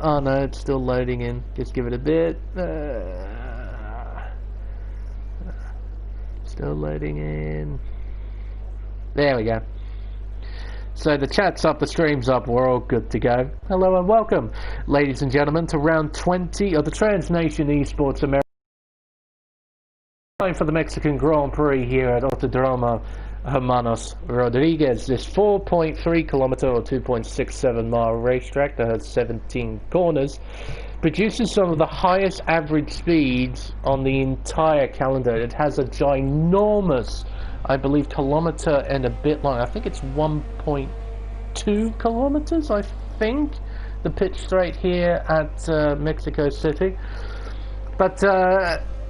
Oh no, it's still loading in. Just give it a bit. Still loading in. There we go. So the chat's up, the stream's up, we're all good to go. Hello and welcome, ladies and gentlemen, to round 20 of the Transnation eSports America. Time for the Mexican Grand Prix here at Autodromo Hermanos Rodriguez. This 4.3 kilometer or 2.67 mile racetrack that has 17 corners produces some of the highest average speeds on the entire calendar. It has a ginormous, I believe, kilometer and a bit long. I think it's 1.2 kilometers, I think, the pitch straight here at Mexico City. But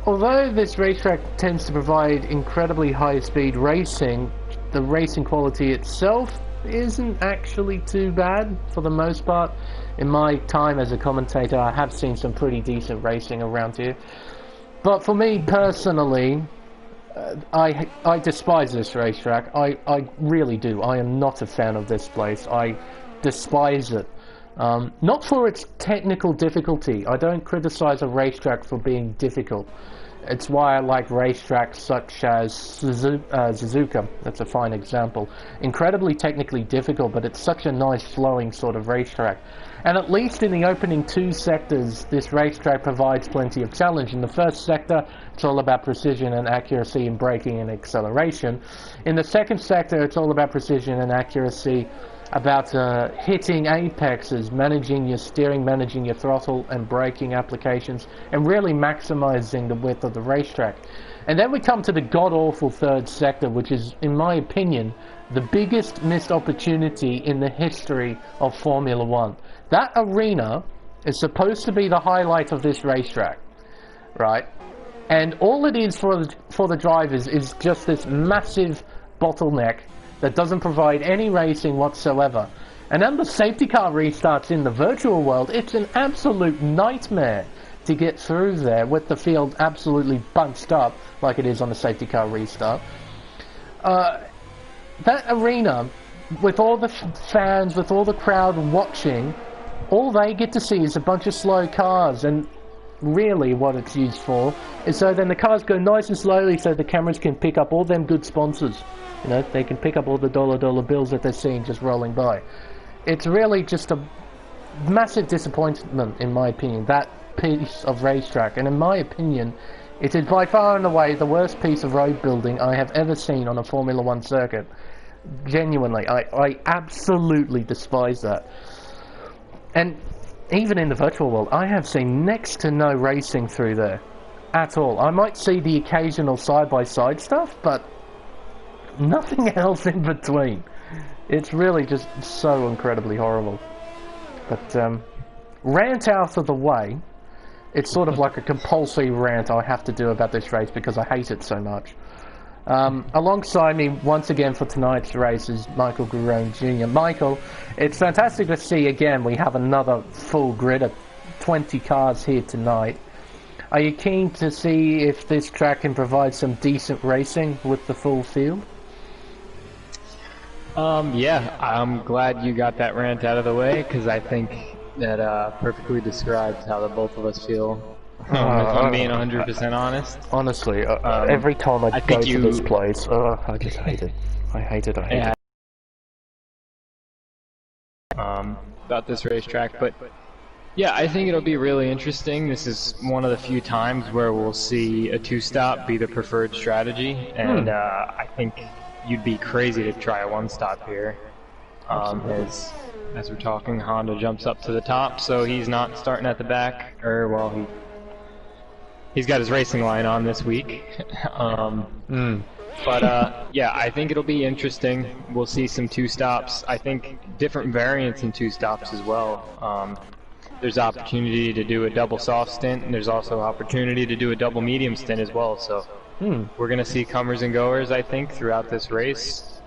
although this racetrack tends to provide incredibly high-speed racing, the racing quality itself isn't actually too bad for the most part. In my time as a commentator, I have seen some pretty decent racing around here. But for me personally, I despise this racetrack. I really do. I am not a fan of this place. I despise it. Not for its technical difficulty. I don't criticize a racetrack for being difficult. It's why I like racetracks such as Suzuka. That's a fine example. Incredibly technically difficult, but it's such a nice flowing sort of racetrack. And at least in the opening two sectors, this racetrack provides plenty of challenge. In the first sector, it's all about precision and accuracy in braking and acceleration. In the second sector, it's all about precision and accuracy, about hitting apexes, managing your steering, managing your throttle and braking applications, and really maximizing the width of the racetrack. And then we come to the god-awful third sector, which is, in my opinion, the biggest missed opportunity in the history of Formula One. That arena is supposed to be the highlight of this racetrack, right? And all it is for the drivers is just this massive bottleneck that doesn't provide any racing whatsoever. And then the safety car restarts in the virtual world. It's an absolute nightmare to get through there with the field absolutely bunched up like it is on the safety car restart. That arena, with all the fans, with all the crowd watching, all they get to see is a bunch of slow cars, and really what it's used for is so then the cars go nice and slowly so the cameras can pick up all them good sponsors. You know, they can pick up all the dollar bills that they're seeing just rolling by. It's really just a massive disappointment, in my opinion, that piece of racetrack. And in my opinion, it is by far and away the worst piece of road building I have ever seen on a Formula One circuit. Genuinely, I absolutely despise that. And even in the virtual world, I have seen next to no racing through there at all. I might see the occasional side-by-side stuff, but nothing else in between. It's really just so incredibly horrible. But rant out of the way. It's sort of like a compulsory rant I have to do about this race because I hate it so much. Alongside me once again for tonight's race is Michael Garone Jr. Michael, it's fantastic to see again we have another full grid of 20 cars here tonight. Are you keen to see if this track can provide some decent racing with the full field? Yeah, I'm glad you got that rant out of the way, because I think that perfectly describes how the both of us feel. If I'm being 100% honest. Honestly, every time I go to this place, I just hate it. I hate it. About this racetrack, but yeah, I think it'll be really interesting. This is one of the few times where we'll see a two-stop be the preferred strategy, and I think you'd be crazy to try a one-stop here. As we're talking, Honda jumps up to the top, so he's not starting at the back, or well, he's got his racing line on this week. But yeah, I think it'll be interesting. We'll see some two-stops. I think different variants in two-stops as well. There's opportunity to do a double soft stint, and there's also opportunity to do a double medium stint as well. So we're going to see comers and goers, I think, throughout this race.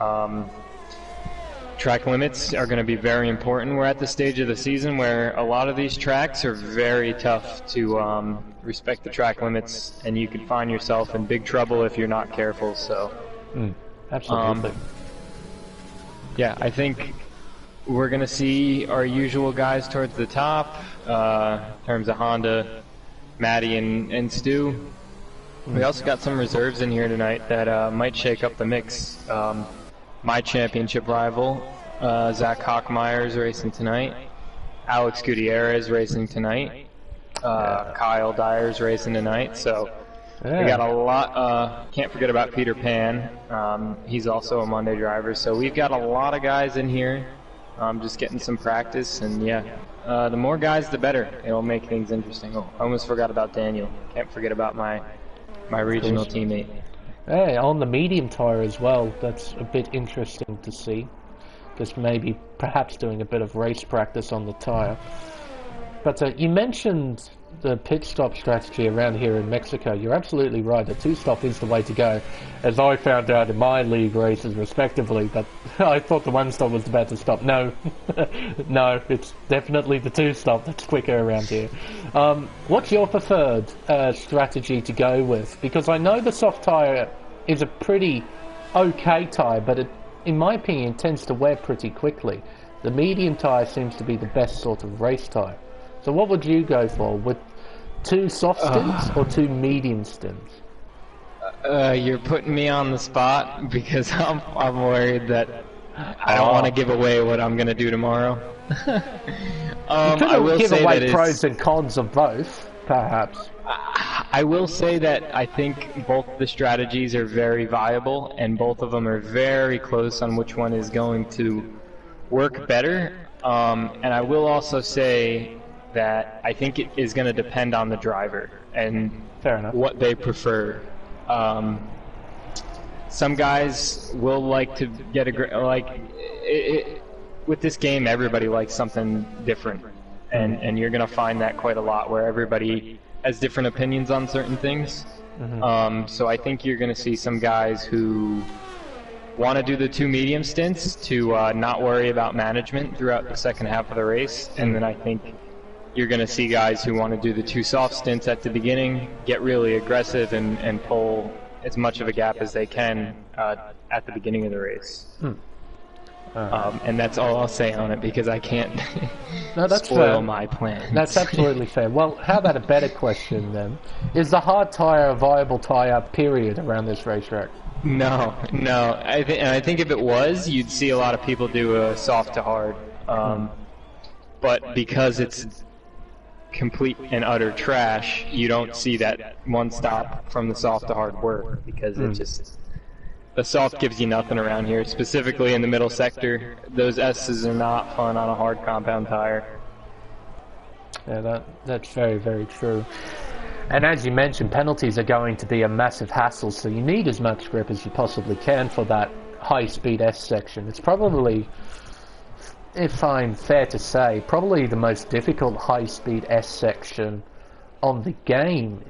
Track limits are going to be very important. We're at the stage of the season where a lot of these tracks are very tough to respect the track limits, and you can find yourself in big trouble if you're not careful. So, absolutely. Yeah, I think we're going to see our usual guys towards the top. in terms of Honda, Maddie, and Stu. We also got some reserves in here tonight that might shake up the mix. My championship rival, Zach Hockmeyer, is racing tonight. Alex Gutierrez racing tonight. Kyle Dyer's racing tonight. So we got a lot. Can't forget about Peter Pan. He's also a Monday driver. So we've got a lot of guys in here. Just getting some practice, and yeah, the more guys, the better. It'll make things interesting. Oh, I almost forgot about Daniel. Can't forget about my regional teammate. Hey, on the medium tire as well. That's a bit interesting to see, because maybe perhaps doing a bit of race practice on the tire. But you mentioned the pit stop strategy around here in Mexico. You're absolutely right. The two-stop is the way to go, as I found out in my league races respectively. But I thought the one-stop was the better stop. No, no, it's definitely the two-stop that's quicker around here. What's your preferred strategy to go with? Because I know the soft tyre is a pretty okay tyre, but it, in my opinion, tends to wear pretty quickly. The medium tyre seems to be the best sort of race tyre. So what would you go for, with 2 soft stints or 2 medium stints? You're putting me on the spot because I'm worried that I don't want to give away what I'm going to do tomorrow. You could give away pros and cons of both, perhaps. I will say that I think both the strategies are very viable, and both of them are very close on which one is going to work better. And I will also say that I think it is going to depend on the driver and what they prefer. Some guys will like to get with this game, everybody likes something different, and you're going to find that quite a lot, where everybody has different opinions on certain things. So I think you're going to see some guys who want to do the 2 medium stints to not worry about management throughout the second half of the race, and then I think you're going to see guys who want to do the 2 soft stints at the beginning, get really aggressive, and pull as much of a gap as they can at the beginning of the race. And that's all I'll say on it, because I can't spoil my plans. That's absolutely fair. Well, how about a better question then? Is the hard tyre a viable tyre, period, around this racetrack? No. I think if it was, you'd see a lot of people do a soft to hard. But because it's complete and utter trash, you don't see that one stop from the soft to hard work, because it just, the soft gives you nothing around here, specifically in the middle sector. Those S's are not fun on a hard compound tire. Yeah, that's very, very true. And as you mentioned, penalties are going to be a massive hassle, so you need as much grip as you possibly can for that high-speed S section. It's probably, if I'm fair to say, probably the most difficult high-speed S section on the game.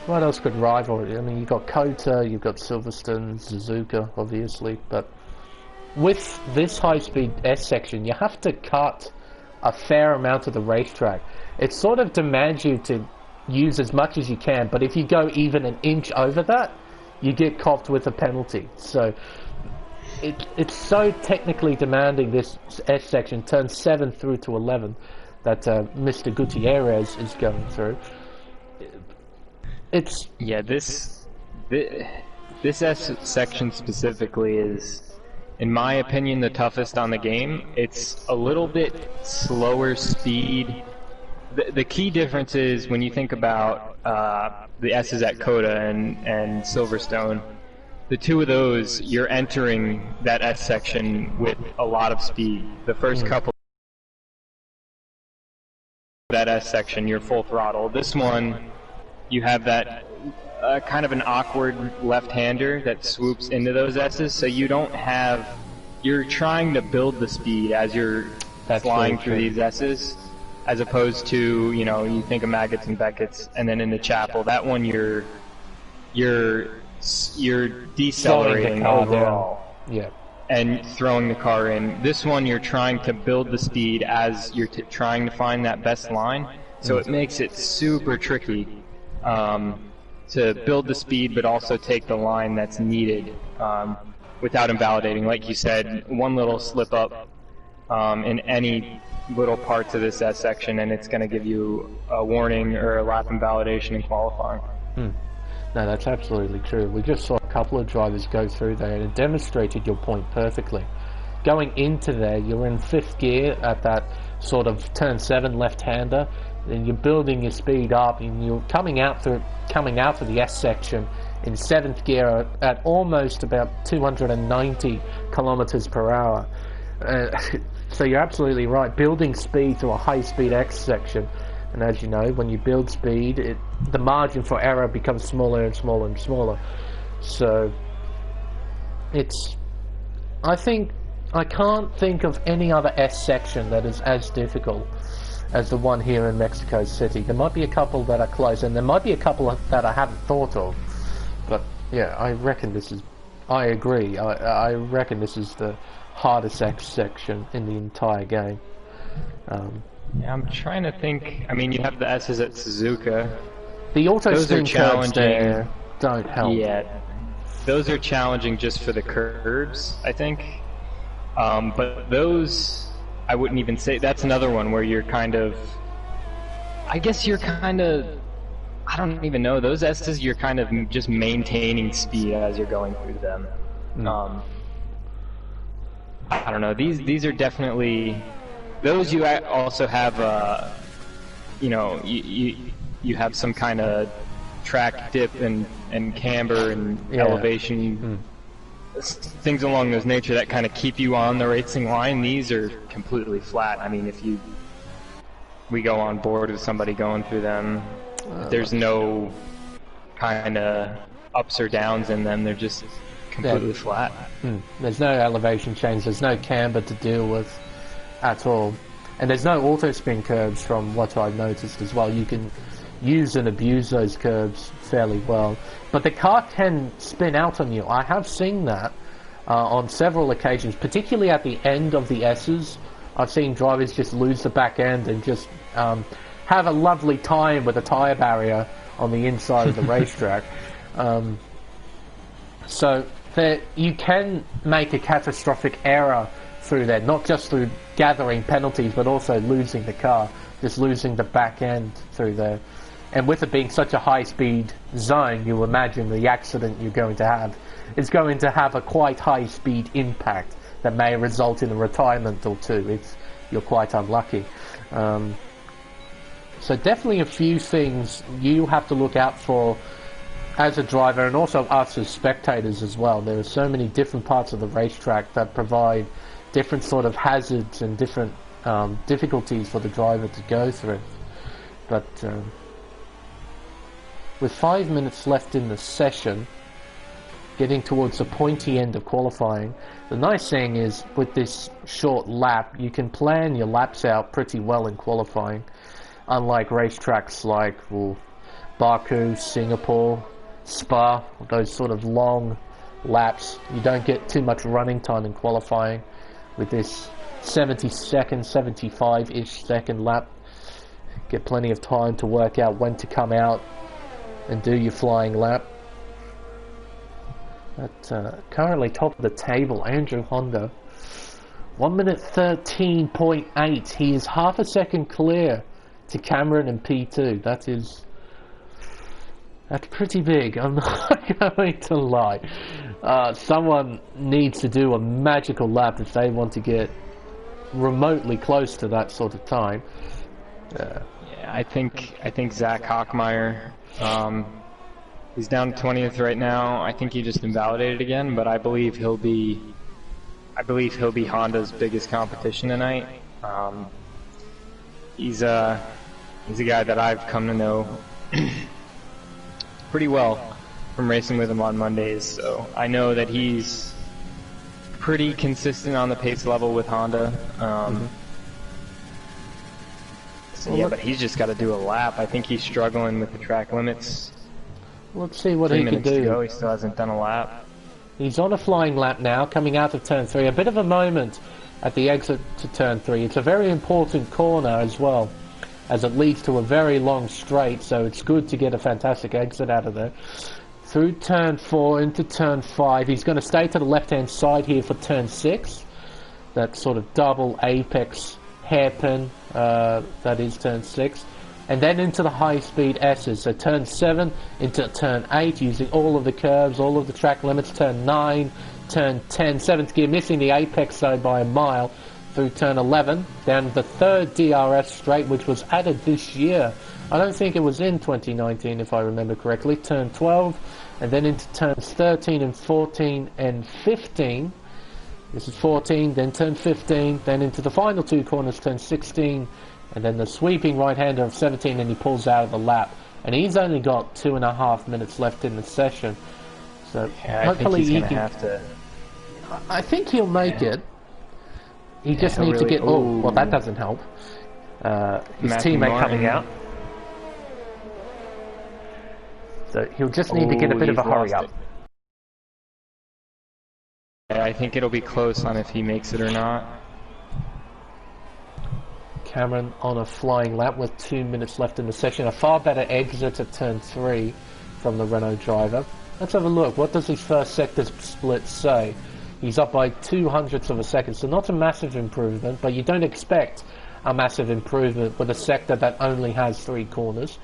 What else could rival it? I mean, you've got Kota, you've got Silverstone, Suzuka, obviously, but with this high-speed S section, you have to cut a fair amount of the racetrack. It sort of demands you to use as much as you can, but if you go even an inch over that, you get copped with a penalty. So it's so technically demanding, this S section, turn 7 through to 11, that Mr. Gutierrez is going through. It's this S section specifically is, in my opinion, the toughest on the game. It's a little bit slower speed. The key difference is when you think about the S's at Kota and Silverstone, the 2 of those, you're entering that S section with a lot of speed. The first couple that S section, you're full throttle. This one, you have that kind of an awkward left-hander that swoops into those S's, so you don't have, you're trying to build the speed as you're flying through these S's, as opposed to, you know, you think of Maggots and Beckett's, and then in the Chapel, that one you're decelerating overall. Yeah. And throwing the car in. This one you're trying to build the speed as you're trying to find that best line, so it makes it super tricky to build the speed but also take the line that's needed without invalidating. Like you said, one little slip up in any little parts of this S section, and it's going to give you a warning or a lap invalidation in qualifying. No, that's absolutely true. We just saw a couple of drivers go through there, and it demonstrated your point perfectly. Going into there, you're in 5th gear at that sort of turn 7 left-hander, and you're building your speed up, and you're coming out of the S section in 7th gear at almost about 290 kilometers per hour. So you're absolutely right. Building speed through a high-speed X section, and as you know, when you build speed, the margin for error becomes smaller and smaller and smaller. So I can't think of any other S section that is as difficult as the one here in Mexico City. There might be a couple that are close, and there might be a couple that I haven't thought of. But yeah, I agree. I reckon this is the hardest X section in the entire game. Yeah, I'm trying to think. I mean, you have the S's at Suzuka. The auto spin curves there don't help. Yeah, those are challenging just for the curves, I think. But those, I wouldn't even say. That's another one where you're kind of. I guess you're kind of. I don't even know. Those S's, you're kind of just maintaining speed as you're going through them. I don't know. These are definitely. Those you also have, you have some kind of track dip and camber and elevation, things along those nature that kind of keep you on the racing line. These are completely flat. I mean, we go on board with somebody going through them, there's no kind of ups or downs in them. They're just completely flat. There's no elevation change. There's no camber to deal with at all, and there's no auto spin curves from what I've noticed as well. You can use and abuse those curves fairly well, but the car can spin out on you. I have seen that on several occasions, particularly at the end of the S's. I've seen drivers just lose the back end and just have a lovely time with a tyre barrier on the inside of the racetrack. So you can make a catastrophic error through there, not just through gathering penalties, but also losing the car, just losing the back end through there. And with it being such a high-speed zone, you imagine the accident you're going to have is going to have a quite high-speed impact that may result in a retirement or two if you're quite unlucky. So definitely a few things you have to look out for as a driver, and also us as spectators as well. There are so many different parts of the racetrack that provide different sort of hazards and different difficulties for the driver to go through. But with 5 minutes left in the session, getting towards the pointy end of qualifying, the nice thing is with this short lap, you can plan your laps out pretty well in qualifying, unlike racetracks like Baku, Singapore, Spa, those sort of long laps. You don't get too much running time in qualifying with this 75-ish second lap. Get plenty of time to work out when to come out and do your flying lap. But currently top of the table, Andrew Honda, 1 minute 13.8. He is half a second clear to Cameron and P2. That's pretty big, I'm not going to lie. Someone needs to do a magical lap if they want to get remotely close to that sort of time. Yeah, I think Zach Hockmeyer, he's down to 20th right now. I think he just invalidated again, but I believe he'll be Honda's biggest competition tonight. He's a guy that I've come to know pretty well from racing with him on Mondays, so I know that he's pretty consistent on the pace level with Honda. So yeah, but he's just got to do a lap. I think he's struggling with the track limits. Let's see what he can do. 3 minutes to go, he still hasn't done a lap. He's on a flying lap now, coming out of turn 3. A bit of a moment at the exit to turn 3. It's a very important corner as well, as it leads to a very long straight, so it's good to get a fantastic exit out of there. Through turn 4 into turn 5. He's going to stay to the left-hand side here for turn 6. That sort of double apex hairpin, that is turn 6, and then into the high-speed S's. So turn 7 into turn 8, using all of the curves, all of the track limits. Turn 9, turn 10, 7th gear, missing the apex zone by a mile through turn 11. Down the third DRS straight, which was added this year. I don't think it was in 2019, if I remember correctly. Turn 12, and then into turns 13 and 14 and 15. This is 14, then turn 15, then into the final 2 corners, turn 16, and then the sweeping right-hander of 17, and he pulls out of the lap. And he's only got 2.5 minutes left in the session. So yeah, hopefully I think he's he can... have to... I think he'll make it. He just needs to get... Oh, well, that doesn't help. His teammate coming out. So he'll just need to get a bit of a hurry up. I think it'll be close on if he makes it or not. Cameron on a flying lap with 2 minutes left in the session. A far better exit at turn 3 from the Renault driver. Let's have a look. What does his first sector split say? He's up by 0.02 of a second, so not a massive improvement, but you don't expect a massive improvement with a sector that only has 3 corners.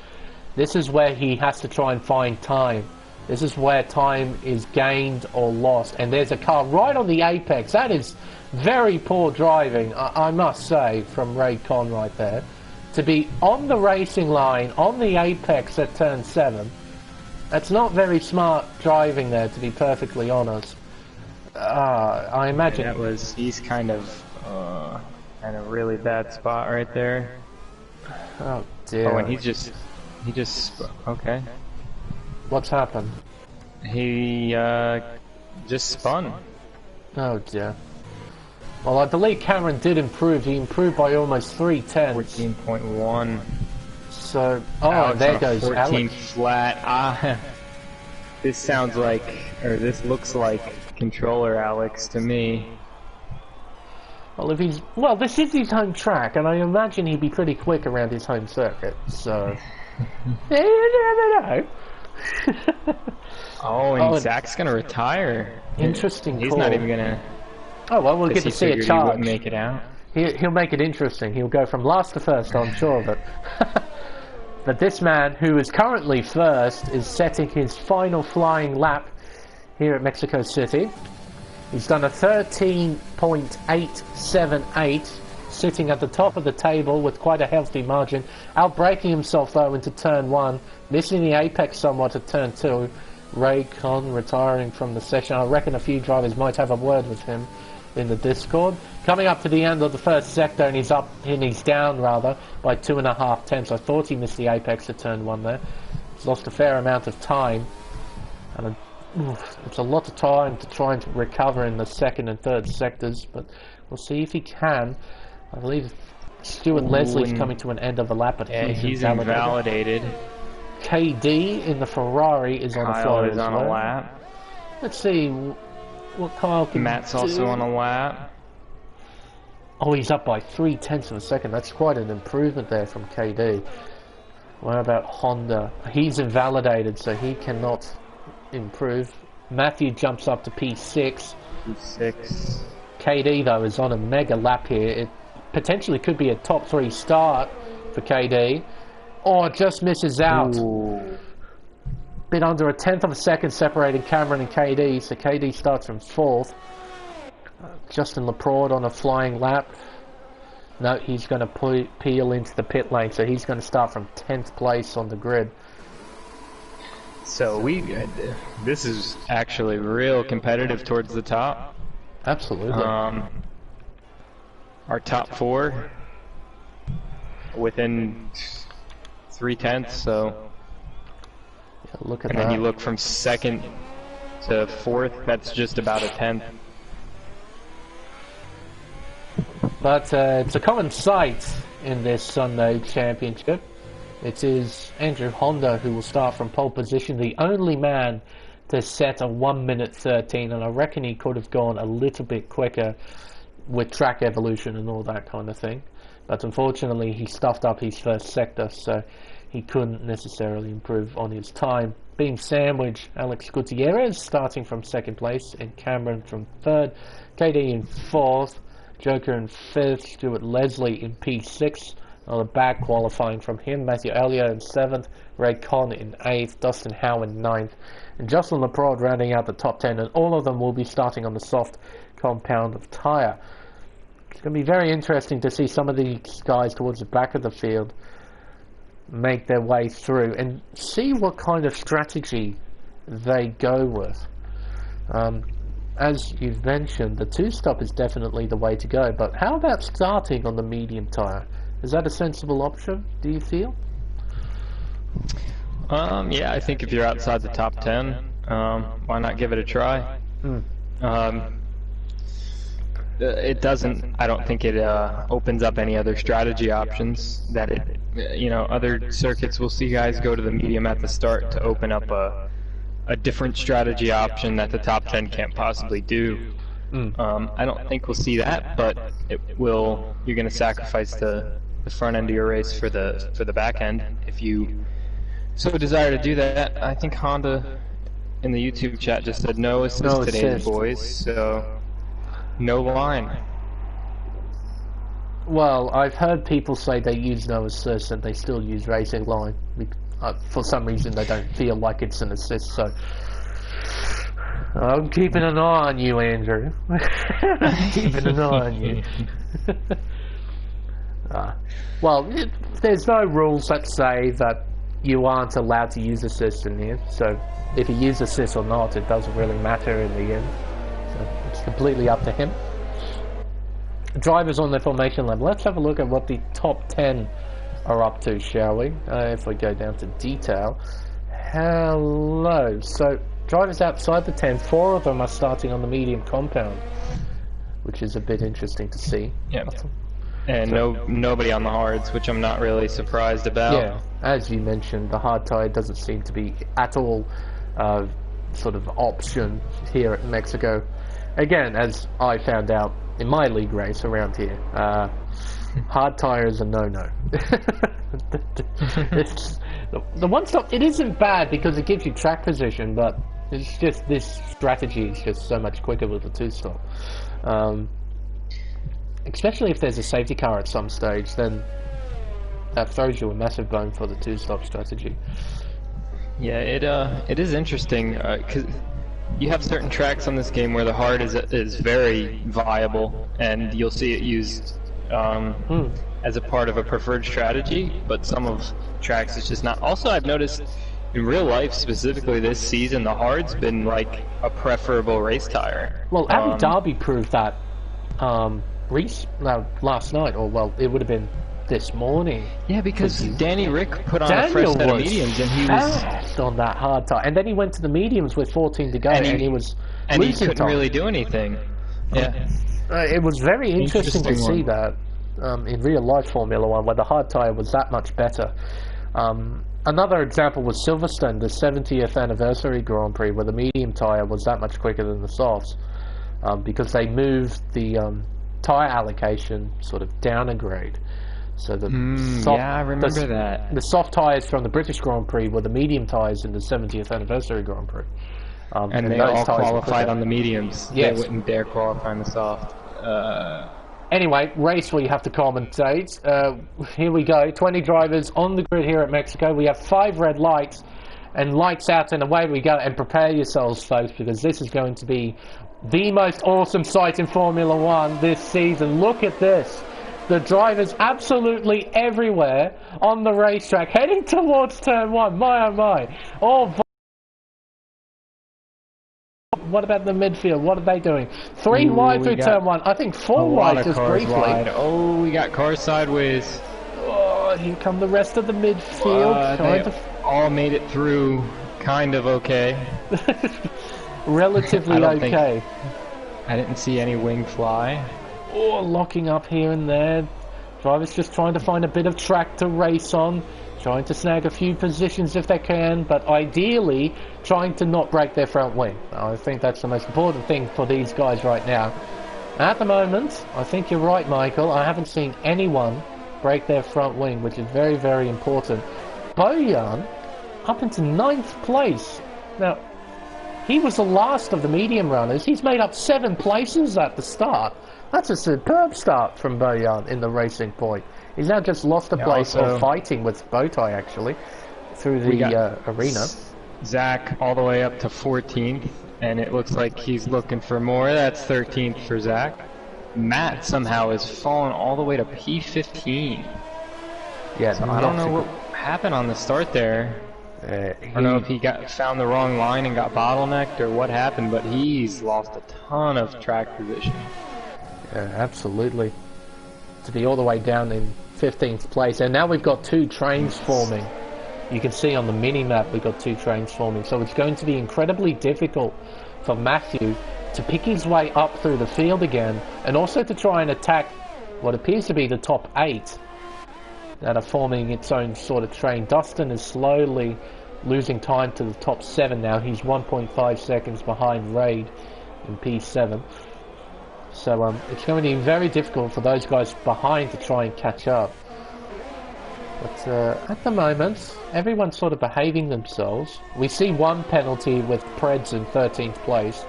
This is where he has to try and find time. This is where time is gained or lost. And there's a car right on the apex. That is very poor driving, I must say, from Ray Con right there. To be on the racing line, on the apex at turn 7, that's not very smart driving there, to be perfectly honest. I imagine... That was... He's kind of really bad spot right there. Oh, dear. Oh, and he just... Okay. What's happened? He just spun. Oh dear. Well, I believe Cameron did improve. He improved by almost 3/10. 14.1. So, Alex there goes 14 Alex. flat. This sounds like, or this looks like controller Alex to me. Well, this is his home track, and I imagine he'd be pretty quick around his home circuit. So, you never know. And Zach's gonna retire. Interesting He's call. not even gonna... Oh, well, we'll get to see a charge. He wouldn't make it out. He'll make it interesting. He'll go from last to first, I'm sure of it. But this man, who is currently first, is setting his final flying lap here at Mexico City. He's done a 13.878, sitting at the top of the table with quite a healthy margin, outbraking himself though into turn 1, missing the apex somewhat at turn 2. Ray Con retiring from the session. I reckon a few drivers might have a word with him in the Discord. Coming up to the end of the first sector, and he's down rather by 2.5 tenths. I thought he missed the apex at turn 1 there. He's lost a fair amount of time, and it's a lot of time to try and recover in the second and third sectors, but we'll see if he can. I believe Stuart Leslie's coming to an end of a lap, but he's invalidated. KD in the Ferrari is on a Kyle is on a lap. Let's see what Kyle can Matt's do. also on a lap. Oh, he's up by 0.3 of a second. That's quite an improvement there from KD. What about Honda? He's invalidated, so he cannot improve. Matthew jumps up to P6. P6. KD, though, is on a mega lap here. It potentially could be a top 3 start for KD. Or just misses out. Ooh. Bit under 1/10 of a second separating Cameron and KD, so KD starts from 4th. Justin Laprade on a flying lap. No, he's going to peel into the pit lane, so he's going to start from 10th place on the grid. So this is actually real competitive towards the top. Absolutely. Our top 4 within 0.3, so yeah, look at and that. then you look from 2nd to 4th, that's just about 1/10. But it's a common sight in this Sunday championship. It is Andrew Honda who will start from pole position, the only man to set a 1:13, and I reckon he could have gone a little bit quicker with track evolution and all that kind of thing. But unfortunately he stuffed up his first sector, so he couldn't necessarily improve on his time. Being sandwiched, Alex Gutierrez starting from 2nd place and Cameron from 3rd, KD in 4th, Joker in 5th, Stuart Leslie in P6, on the back qualifying from him, Matthew Elliott in 7th, Ray Conn in 8th, Dustin Howe in 9th, and Jocelyn Leprod rounding out the top 10, and all of them will be starting on the soft compound of tyre. It's going to be very interesting to see some of these guys towards the back of the field make their way through and see what kind of strategy they go with. As you've mentioned, the two-stop is definitely the way to go, but how about starting on the medium tyre? Is that a sensible option, do you feel? Yeah, I think if you're outside the top 10, why not give it a try? It doesn't, I don't think it opens up any other strategy options that it, other circuits will see guys go to the medium at the start to open up a different strategy option that the top 10 can't possibly do. I don't think we'll see that, but you're going to sacrifice the front end of your race for the back end if you so desire to do that. I think Honda in the YouTube chat just said no assist today, boys, so no line. Well, I've heard people say they use no assist and they still use racing line. For some reason they don't feel like it's an assist, so I'm keeping an eye on you, Andrew. Keeping an eye on you. Well, there's no rules that say that you aren't allowed to use assist in here, so if you use assist or not, it doesn't really matter in the end. So it's completely up to him. Drivers on their formation level. Let's have a look at what the top 10 are up to, shall we? If we go down to detail. Hello. So drivers outside the 10, 4 of them are starting on the medium compound, which is a bit interesting to see. Yeah. And nobody on the hards, which I'm not really surprised about. Yeah, as you mentioned, the hard tire doesn't seem to be at all sort of option here at Mexico. Again, as I found out in my league race around here, hard tire is a no-no. The one-stop, it isn't bad because it gives you track position, but it's just this strategy is just so much quicker with the two-stop. Especially if there's a safety car at some stage, then that throws you a massive bone for the two-stop strategy. Yeah, it is interesting because you have certain tracks on this game where the hard is very viable, and you'll see it used as a part of a preferred strategy. But some of tracks it's just not. Also, I've noticed in real life, specifically this season, the hard's been like a preferable race tire. Well, Abu Dhabi proved that. Last night, or well, it would have been this morning. Yeah, because Danny Rick put on a fresh set of mediums, and he was on that hard tire, and then he went to the mediums with 14 to go, and he was he couldn't really do anything. Yeah, it was very interesting to see that in real life Formula One, where the hard tire was that much better. Another example was Silverstone, the 70th anniversary Grand Prix, where the medium tire was that much quicker than the softs, because they moved the tire allocation sort of down a grade. So the soft, yeah, I remember that. The soft tires from the British Grand Prix were the medium tires in the 70th anniversary Grand Prix. And they all qualified on the mediums. Yes. They wouldn't dare qualify on the soft. Anyway, race we have to commentate. Here we go. 20 drivers on the grid here at Mexico. We have 5 red lights and lights out, and away we go. And prepare yourselves, folks, because this is going to be the most awesome sight in Formula One this season. Look at this. The drivers absolutely everywhere on the racetrack, heading towards turn 1. My oh my. What about the midfield? What are they doing? 3 wide through turn 1. I think 4 wide just briefly. Wide. Oh, we got cars sideways. Oh, here come the rest of the midfield. They all made it through kind of okay. Relatively okay. I didn't see any wing fly. Oh, locking up here and there. Drivers just trying to find a bit of track to race on. Trying to snag a few positions if they can, but ideally trying to not break their front wing. I think that's the most important thing for these guys right now. At the moment, I think you're right, Michael. I haven't seen anyone break their front wing, which is very, very important. Bojan up into 9th place. Now, he was the last of the medium runners. He's made up 7 places at the start. That's a superb start from Bojan in the Racing Point. He's now just lost a place, or fighting with Bowtie actually, through the arena. Zach all the way up to 14th, and it looks like he's looking for more. That's 13th for Zach. Matt somehow has fallen all the way to P15. Yeah, so I don't know what happened on the start there. I don't know if he found the wrong line and got bottlenecked or what happened, but he's lost a ton of track position. Yeah, absolutely. To be all the way down in 15th place, and now we've got two trains forming. You can see on the mini-map we've got two trains forming, so it's going to be incredibly difficult for Matthew to pick his way up through the field again, and also to try and attack what appears to be the top 8 that are forming its own sort of train. Dustin is slowly losing time to the top 7 now. He's 1.5 seconds behind Raid in P7. So it's going to be very difficult for those guys behind to try and catch up. But at the moment, everyone's sort of behaving themselves. We see one penalty with Preds in 13th place.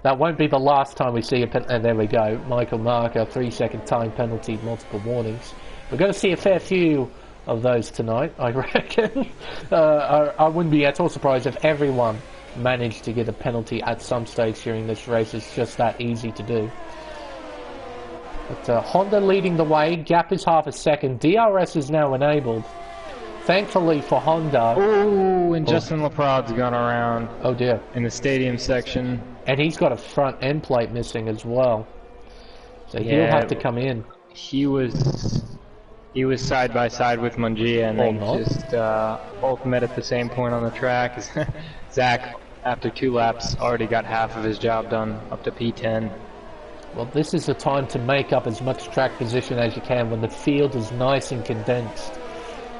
That won't be the last time we see a penalty. And there we go. Michael Marker, 3-second time penalty, multiple warnings. We're going to see a fair few of those tonight, I reckon. I wouldn't be at all surprised if everyone managed to get a penalty at some stage during this race. It's just that easy to do. But Honda leading the way. Gap is half a second. DRS is now enabled. Thankfully for Honda. Oh, and Justin Laprade's gone around. Oh dear. In the stadium section. And he's got a front end plate missing as well. So he'll have to come in. He was side by side with Mungia, and they just both met at the same point on the track. Zach, after 2 laps, already got half of his job done, up to P10. Well, this is the time to make up as much track position as you can when the field is nice and condensed.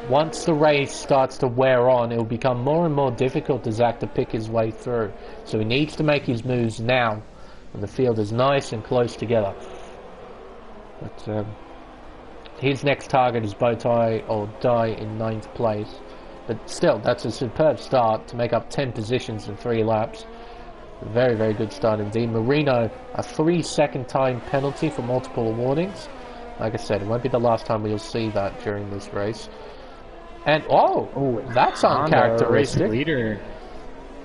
Once the race starts to wear on, it will become more and more difficult for Zach to pick his way through. So he needs to make his moves now when the field is nice and close together. But his next target is Bowtie or Die in 9th place. But still, that's a superb start to make up 10 positions in 3 laps. A very, very good start indeed. Marino, a 3-second time penalty for multiple warnings. Like I said, it won't be the last time we'll see that during this race. And, that's uncharacteristic. Leader.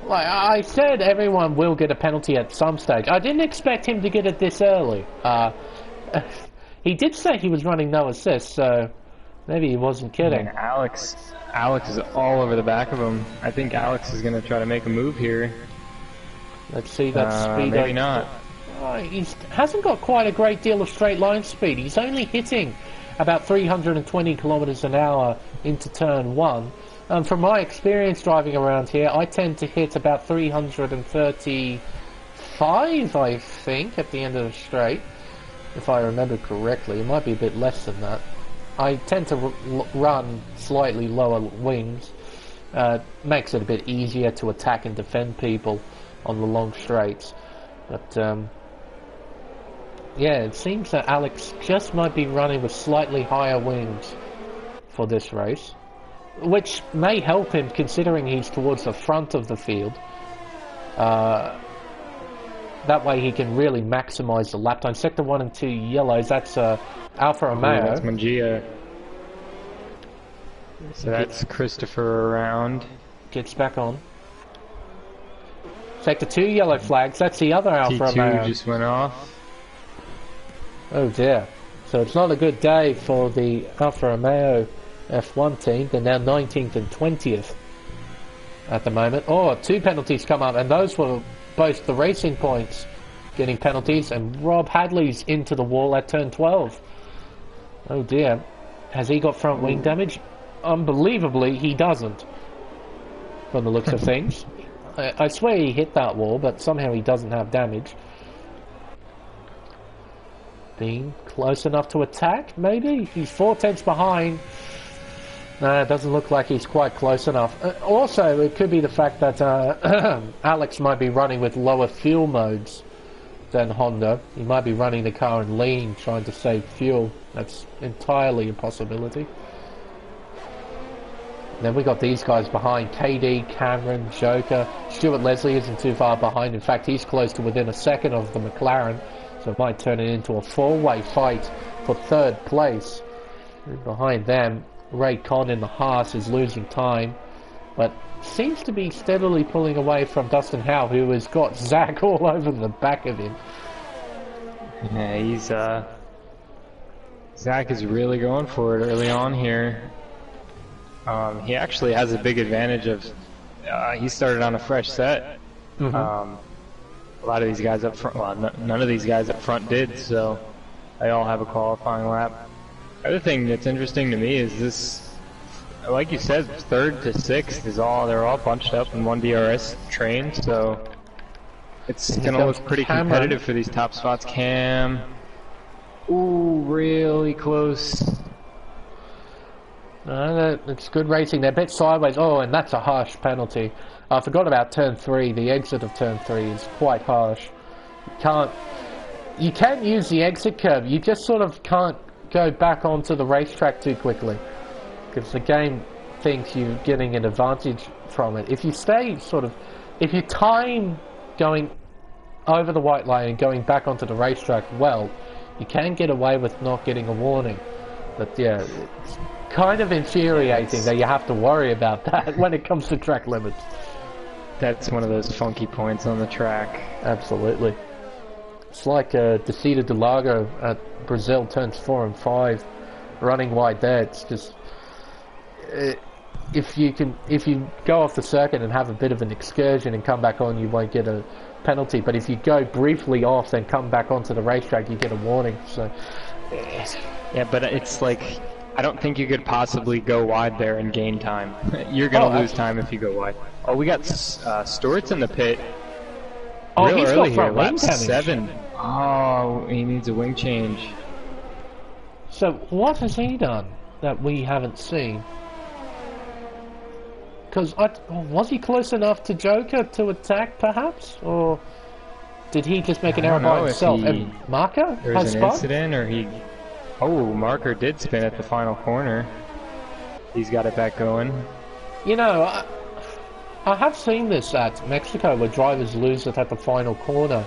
Like I said, everyone will get a penalty at some stage. I didn't expect him to get it this early. He did say he was running no assists, so maybe he wasn't kidding. Man, Alex is all over the back of him. I think Alex is going to try to make a move here. Let's see that speed. Maybe not. He hasn't got quite a great deal of straight line speed. He's only hitting about 320 kilometers an hour into turn 1. From my experience driving around here, I tend to hit about 335, I think, at the end of the straight. If I remember correctly, it might be a bit less than that. I tend to run slightly lower wings. Makes it a bit easier to attack and defend people on the long straights. But yeah, it seems that Alex just might be running with slightly higher wings for this race, which may help him considering he's towards the front of the field. That way he can really maximize the lap time. Sector 1 and 2 yellows, that's Alfa Romeo. That's Mungia. So that's Christopher around. Gets back on. Sector 2 yellow flags, that's the other Alfa Romeo. T2 just went off. Oh dear. So it's not a good day for the Alfa Romeo F1 team. They're now 19th and 20th at the moment. Oh, 2 penalties come up, and those were both the Racing Points getting penalties, and Rob Hadley's into the wall at turn 12. Oh dear. Has he got front wing damage? Unbelievably, he doesn't, from the looks of things. I swear he hit that wall, but somehow he doesn't have damage. Being close enough to attack, maybe? He's 4 tenths behind. No, it doesn't look like he's quite close enough. Also, it could be the fact that Alex might be running with lower fuel modes than Honda. He might be running the car in lean, trying to save fuel. That's entirely a possibility. Then we got these guys behind. KD, Cameron, Joker. Stuart Leslie isn't too far behind. In fact, he's close to within a second of the McLaren. So so it might turn it into a four-way fight for third place. And behind them, Ray Con in the Haas is losing time, but seems to be steadily pulling away from Dustin Howe, who has got Zach all over the back of him. Yeah, he's Zach is really going for it early on here. He actually has a big advantage of he started on a fresh set. A lot of these guys up front, well, none of these guys up front did, so they all have a qualifying lap. The other thing that's interesting to me is this, like you said, 3rd to 6th is they're all bunched up in one DRS train, so it's gonna look pretty competitive for these top spots. Cam, ooh, really close. It's good racing. They're a bit sideways. Oh, and that's a harsh penalty. I forgot about turn 3. The exit of turn 3 is quite harsh. You can use the exit curve. You just sort of can't go back onto the racetrack too quickly, because the game thinks you're getting an advantage from it. If you if you time going over the white line and going back onto the racetrack well, you can get away with not getting a warning. But yeah, it's kind of infuriating that you have to worry about that when it comes to track limits. That's one of those funky points on the track. Absolutely. It's like Desida de Lago at Brazil turns 4 and 5, running wide there. It's just if you go off the circuit and have a bit of an excursion and come back on, you won't get a penalty. But if you go briefly off then come back onto the racetrack, you get a warning. So yeah, but it's like, I don't think you could possibly go wide there and gain time. You're gonna lose time if you go wide. Oh, we got Stewart's in the pit. Oh, real he's early got front here, wing lap 7. Oh, he needs a wing change. So what has he done that we haven't seen? Because was he close enough to Joker to attack, perhaps, or did he just make an error by himself? And Marker has an incident, or he. Oh, Marker did spin at the final corner. He's got it back going. You know, I have seen this at Mexico where drivers lose it at the final corner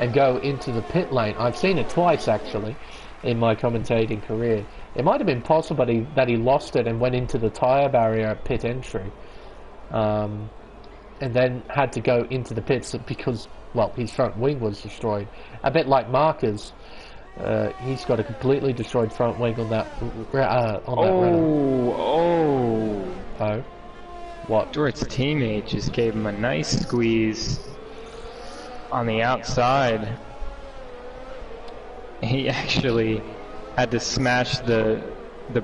and go into the pit lane. I've seen it twice, actually, in my commentating career. It might have been possible that he lost it and went into the tyre barrier at pit entry. And then had to go into the pits because, well, his front wing was destroyed. A bit like Marker's. He's got a completely destroyed front wing on that Oh, what? Stewart's teammate just gave him a nice squeeze on the outside. He actually had to smash the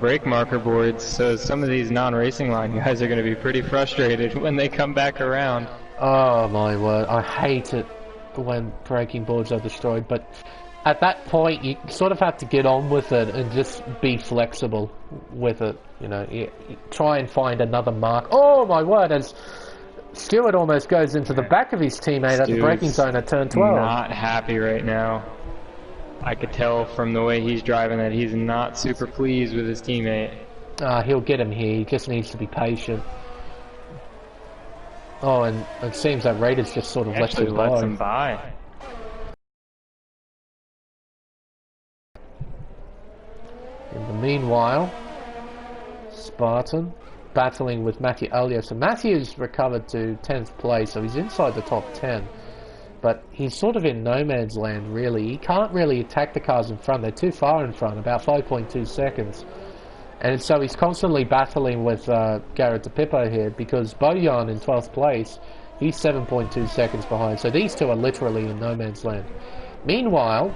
brake marker boards, so some of these non-racing line guys are going to be pretty frustrated when they come back around. Oh my word, I hate it when braking boards are destroyed, but at that point you sort of have to get on with it and just be flexible with it. You know, you try and find another mark. Oh my word, as Stewart almost goes into the back of his teammate at the braking zone at turn 12. Not happy right now. I could tell from the way he's driving that he's not super pleased with his teammate. He'll get him here, he just needs to be patient. Oh, and it seems that Raiders just sort of lets him by. In the meanwhile, Spartan battling with Matthew Elliott. So Matthew's recovered to 10th place, so he's inside the top 10. But he's sort of in no man's land, really. He can't really attack the cars in front. They're too far in front, about 5.2 seconds. And so he's constantly battling with Garrett DePippo here, because Bojan in 12th place, he's 7.2 seconds behind. So these two are literally in no man's land. Meanwhile,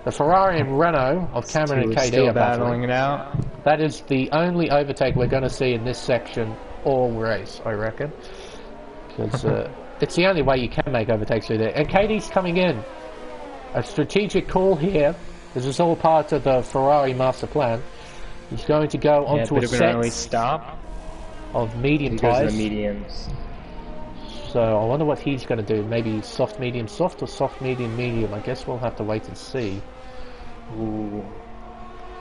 the Ferrari and Renault of Cameron and KD are battling it out. That is the only overtake we're going to see in this section all race, I reckon. Because it's the only way you can make overtakes through there. And KD's coming in. A strategic call here. This is all part of the Ferrari master plan. He's going to go onto a set stop of medium tyres. Mediums. So I wonder what he's going to do. Maybe soft, medium, soft, or soft, medium, medium. I guess we'll have to wait and see. Ooh.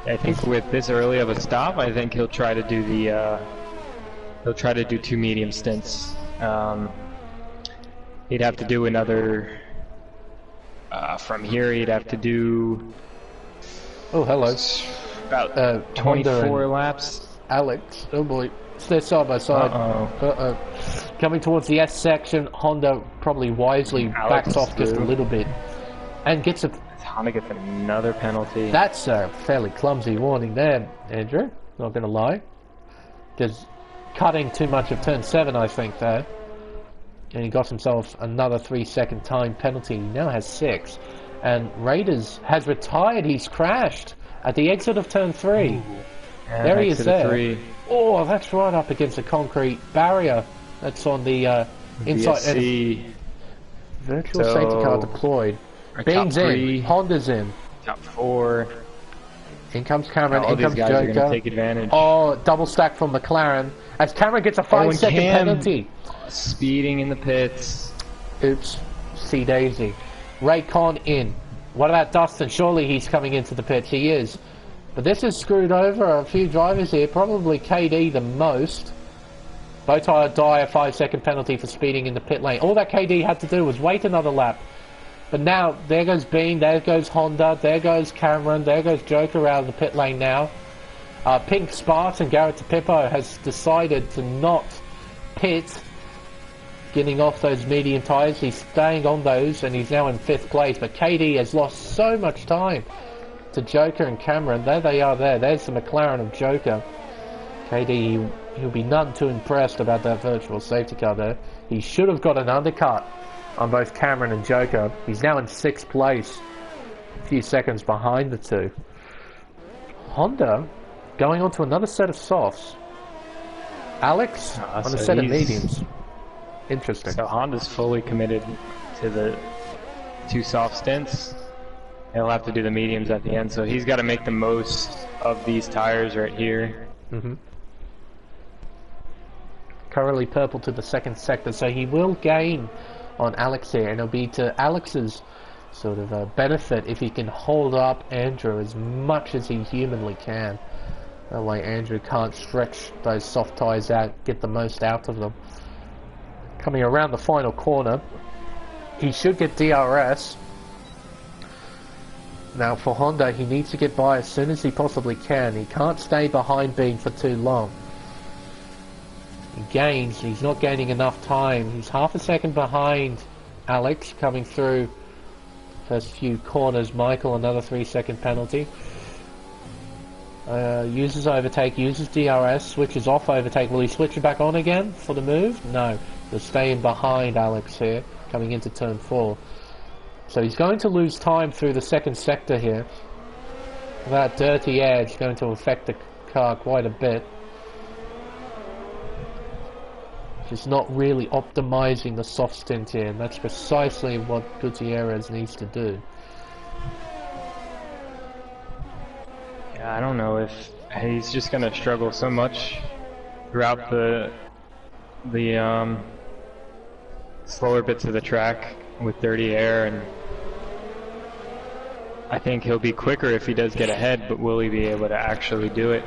I think with this early of a stop, I think he'll try to do the he'll try to do 2 medium stints. He'd have to do another From here, he'd have to do Oh, hello. about 24 laps. Alex, oh boy. They're side by side. Coming towards the S section, Honda probably wisely backs off just a little bit. And gets a... Honda gets another penalty. That's a fairly clumsy warning there, Andrew. Not going to lie. Just cutting too much of turn 7, I think, there. And he got himself another 3-second time penalty. He now has 6. And Raiders has retired. He's crashed at the exit of turn 3. Yeah, there he is there. 3. Oh, that's right up against the concrete barrier. That's on the inside. Virtual safety car deployed. Bean's in. Honda's in. Top 4. In comes Cameron. All in comes these guys Joker. are going to take advantage. Oh, double stack from McLaren. As Cameron gets a 5-second penalty. Speeding in the pits. Oops. See Daisy. Ray Con in. What about Dustin? Surely he's coming into the pits. He is. But this has screwed over a few drivers here. Probably KD the most. Bowtie die a 5-second penalty for speeding in the pit lane. All that KD had to do was wait another lap. But now, there goes Bean, there goes Honda, there goes Cameron, there goes Joker out of the pit lane now. Pink Spartan, Garrett DePippo, has decided to not pit, getting off those medium tyres. He's staying on those, and he's now in 5th place. But KD has lost so much time to Joker and Cameron. There they are there. There's the McLaren of Joker. KD, he'll be none too impressed about that virtual safety car there. He should have got an undercut on both Cameron and Joker. He's now in 6th place, a few seconds behind the two. Honda going on to another set of softs. Alex on a set of mediums. Interesting. So Honda's fully committed to the 2 soft stints. He'll have to do the mediums at the end, so he's got to make the most of these tires right here. Currently purple to the 2nd sector, so he will gain on Alex here, and it'll be to Alex's sort of benefit if he can hold up Andrew as much as he humanly can. That way Andrew can't stretch those soft tyres out, get the most out of them. Coming around the final corner, he should get DRS. Now for Honda, he needs to get by as soon as he possibly can. He can't stay behind Bean for too long. He gains, he's not gaining enough time. He's half a second behind Alex coming through first few corners. Michael, another 3-second penalty. Uses overtake, uses DRS, switches off overtake. Will he switch it back on again for the move? No. He'll stay in behind Alex here, coming into turn 4. So he's going to lose time through the 2nd sector here. That dirty edge going to affect the car quite a bit. Just not really optimizing the soft stint here, and that's precisely what Gutierrez needs to do. Yeah, I don't know if he's just going to struggle so much throughout the slower bits of the track with dirty air, and I think he'll be quicker if he does get ahead, but will he be able to actually do it?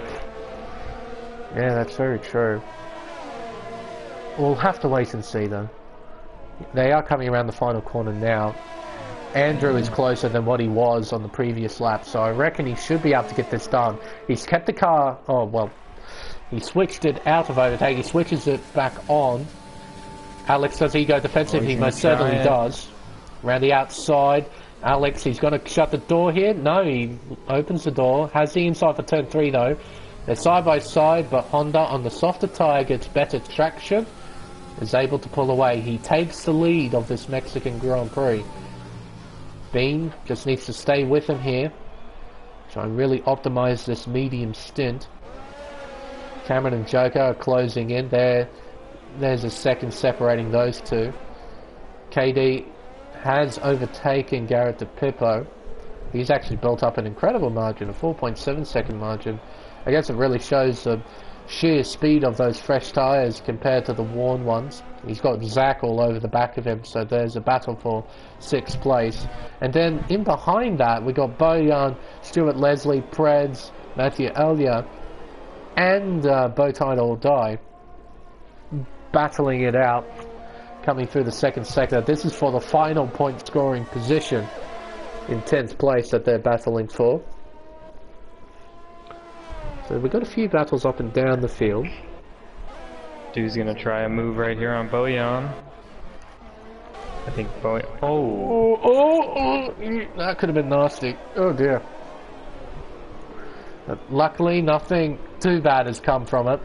Yeah, that's very true. We'll have to wait and see though. They are coming around the final corner now. Andrew is closer than what he was on the previous lap, so I reckon he should be able to get this done. He's kept the car, oh well, he switched it out of overtake, he switches it back on. Alex, does he go defensive? He most certainly does. Around the outside, Alex, he's going to shut the door here. No, he opens the door, has the inside for turn 3 though. They're side by side, but Honda on the softer tyre gets better traction, is able to pull away. He takes the lead of this Mexican Grand Prix. Bean just needs to stay with him here, try and really optimize this medium stint. Cameron and Joker are closing in. There's a second separating those two. KD has overtaken Garrett DePippo. He's actually built up an incredible margin, a 4.7 second margin. I guess it really shows the sheer speed of those fresh tyres compared to the worn ones. He's got Zach all over the back of him, so there's a battle for 6th place. And then in behind that, we got Bojan, Stuart Leslie, Preds, Matthew Elia, and Bowtie or Die battling it out, coming through the 2nd sector. This is for the final point scoring position in 10th place that they're battling for. So we've got a few battles up and down the field. Dude's gonna try a move right here on Bojan. I think Bojan. Oh, that could have been nasty. Oh dear. But luckily, nothing too bad has come from it.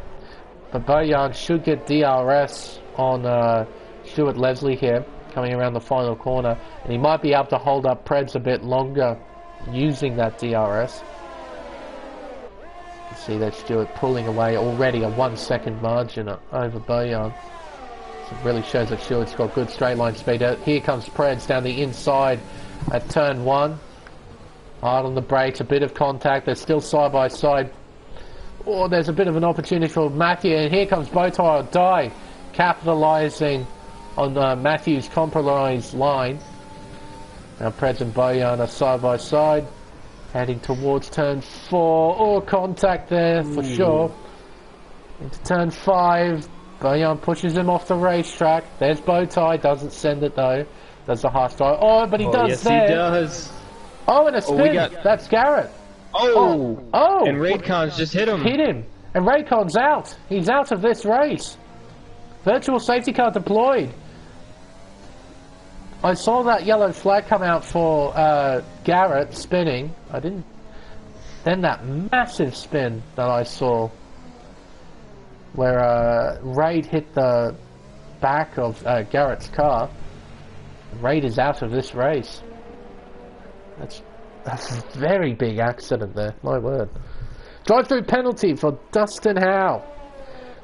But Bojan should get DRS on Stuart Leslie here, coming around the final corner, and he might be able to hold up Preds a bit longer using that DRS. You see that Stuart pulling away already a 1 second margin over Bojan. So it really shows that Stuart's got good straight line speed. Here comes Preds down the inside at turn 1. Hard on the brakes, a bit of contact, they're still side by side. Oh, there's a bit of an opportunity for Matthew, and here comes Bowtie or Die, capitalising on Matthew's compromised line. Now Preds and Bojan are side by side, heading towards turn 4. Oh, contact there for sure. Into turn 5, Bojan pushes him off the racetrack. There's Bowtie, doesn't send it though. Does the half drive. Oh, but he does yes, there. He does. Oh, and a spin. That's Garrett. Oh. And Raycon's just hit him. And Raycon's out. He's out of this race. Virtual safety car deployed. I saw that yellow flag come out for Garrett spinning. I didn't. Then that massive spin that I saw, where Raid hit the back of Garrett's car. Raid is out of this race. That's a very big accident there. My word. Drive-through penalty for Dustin Howe.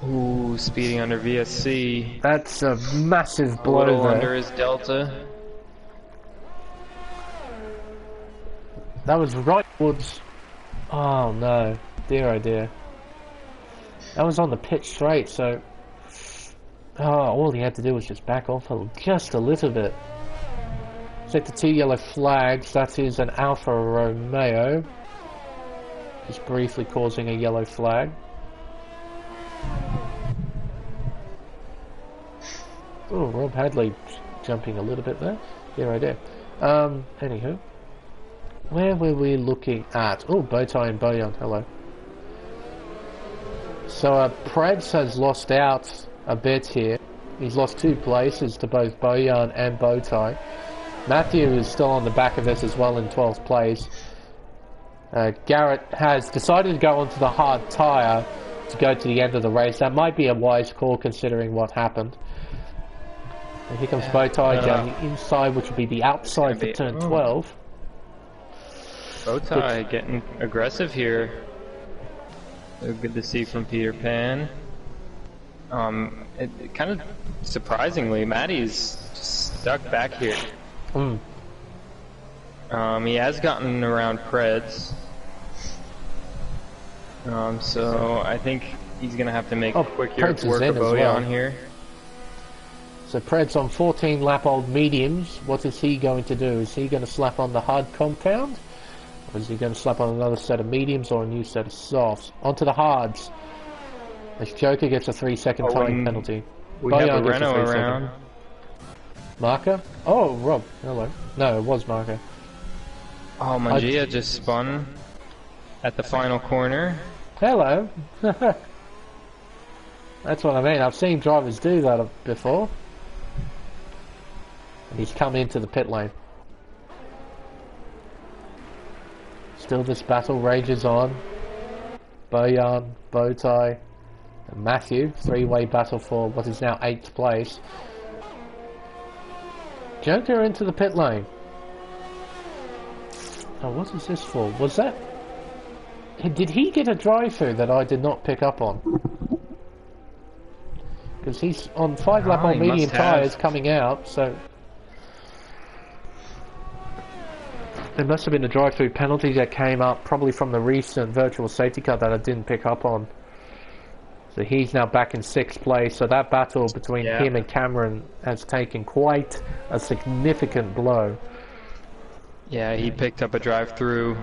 Ooh, speeding under VSC. That's a massive blow. A little there. under his delta. That was right towards. Oh no, dear oh dear. That was on the pitch straight, so. Oh, all he had to do was just back off just a little bit. Set the 2 yellow flags. That is an Alfa Romeo. Just briefly causing a yellow flag. Oh, Rob Hadley jumping a little bit there. Dear oh dear. Anywho. Where were we looking at? Oh, Bowtie and Bojan, hello. So Preds has lost out a bit here. He's lost 2 places to both Bojan and Bowtie. Matthew is still on the back of this as well in 12th place. Garrett has decided to go onto the hard tyre to go to the end of the race. That might be a wise call considering what happened. And here comes Bowtie down the inside, which will be the outside for turn 12. Bowtie getting aggressive here. So good to see from Peter Pan. It kind of surprisingly, Matty's just stuck back here. He has gotten around Preds. So I think he's gonna have to make quick work of Bojan here. So Preds on 14 lap old mediums. What is he going to do? Is he going to slap on the hard compound? Or is he going to slap on another set of mediums or a new set of softs? Onto the hards. As Joker gets a 3-second time penalty. We have a Renault around. Marker? Oh, Rob. Hello. No, it was Marker. Oh, Mangia just spun at the final corner. Hello. That's what I mean. I've seen drivers do that before. And he's come into the pit lane. Still this battle rages on. Bojan, Bowtie, and Matthew. 3-way battle for what is now 8th place. Joker into the pit lane. Oh, what is this for? Was that... Did he get a drive-through that I did not pick up on? Because he's on 5 lap on medium tyres coming out, so... There must have been a drive-through penalty that came up, probably from the recent virtual safety car that I didn't pick up on. So he's now back in 6th place, so that battle between him and Cameron has taken quite a significant blow. Yeah, he picked up a drive-through.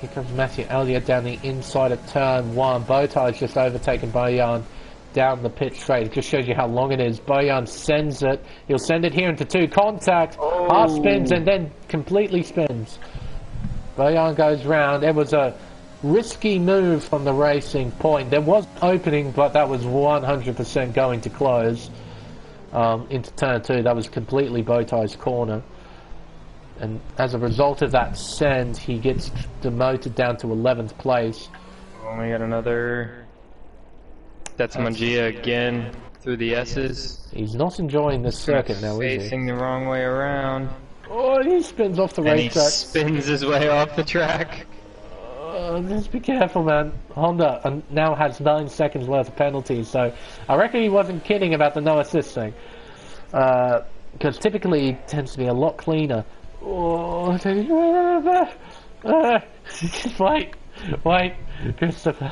Here comes Matthew Elliott down the inside of turn 1. Bowtie's just overtaken Bojan down the pit straight. It just shows you how long it is. Bojan sends it. He'll send it here into 2 contact. Half spins and then completely spins. Bojan goes round. It was a risky move from the racing point. There was an opening, but that was 100% going to close into turn 2. That was completely Bowtie's corner. And as a result of that send, he gets demoted down to 11th place. Oh, we got another... That's Mangia again through the S's. He's not enjoying this circuit now, is he? Facing the wrong way around. Oh, he spins off the racetrack. And he spins his way off the track. Just be careful, man. Honda now has 9 seconds worth of penalties, so I reckon he wasn't kidding about the no assist thing. Because typically he tends to be a lot cleaner. Oh, wait, Christopher.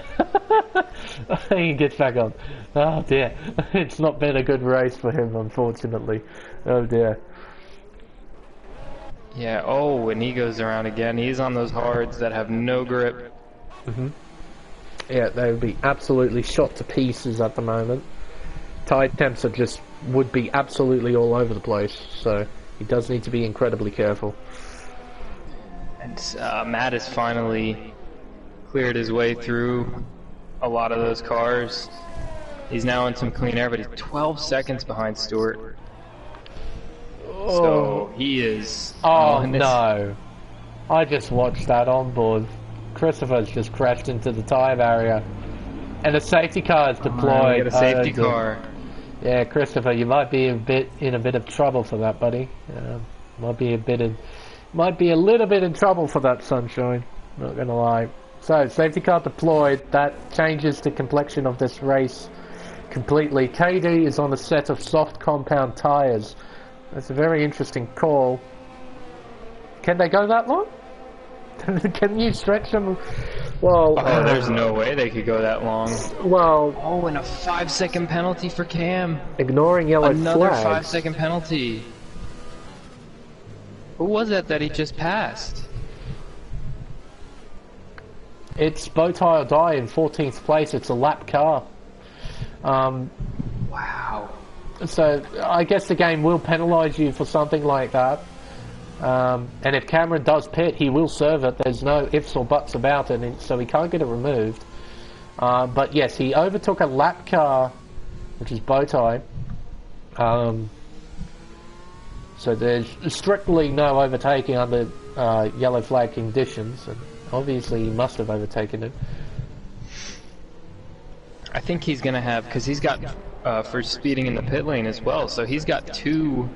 He gets back on. Oh dear, it's not been a good race for him, unfortunately. Oh dear. Yeah, oh, and he goes around again. He's on those hards that have no grip. Yeah, they would be absolutely shot to pieces at the moment. Tide temps would be absolutely all over the place, so he does need to be incredibly careful. And Matt has finally cleared his way through a lot of those cars. He's now in some clean air, but he's 12 seconds behind Stewart. So he is... Oh no. I just watched that on board. Christopher's just crashed into the tyre barrier. And a safety car is deployed. Get a safety car. Yeah, Christopher, you might be in a bit of trouble for that, buddy. Might be a little bit in trouble for that, Sunshine. Not gonna lie. So, safety car deployed. That changes the complexion of this race completely. KD is on a set of soft compound tyres. That's a very interesting call. Can they go that long? Can you stretch them? Well, there's no way they could go that long. Well, and a 5-second penalty for Cam. Ignoring yellow Another flags. 5-second penalty. Who was that he just passed? It's Bowtie or Die in 14th place. It's a lap car. Wow. So I guess the game will penalise you for something like that. And if Cameron does pit, he will serve it. There's no ifs or buts about it, and so he can't get it removed. But yes, he overtook a lap car, which is Bowtie. So there's strictly no overtaking under yellow flag conditions, and obviously he must have overtaken him. I think he's going to have, because he's got for speeding in the pit lane as well, so he's got 2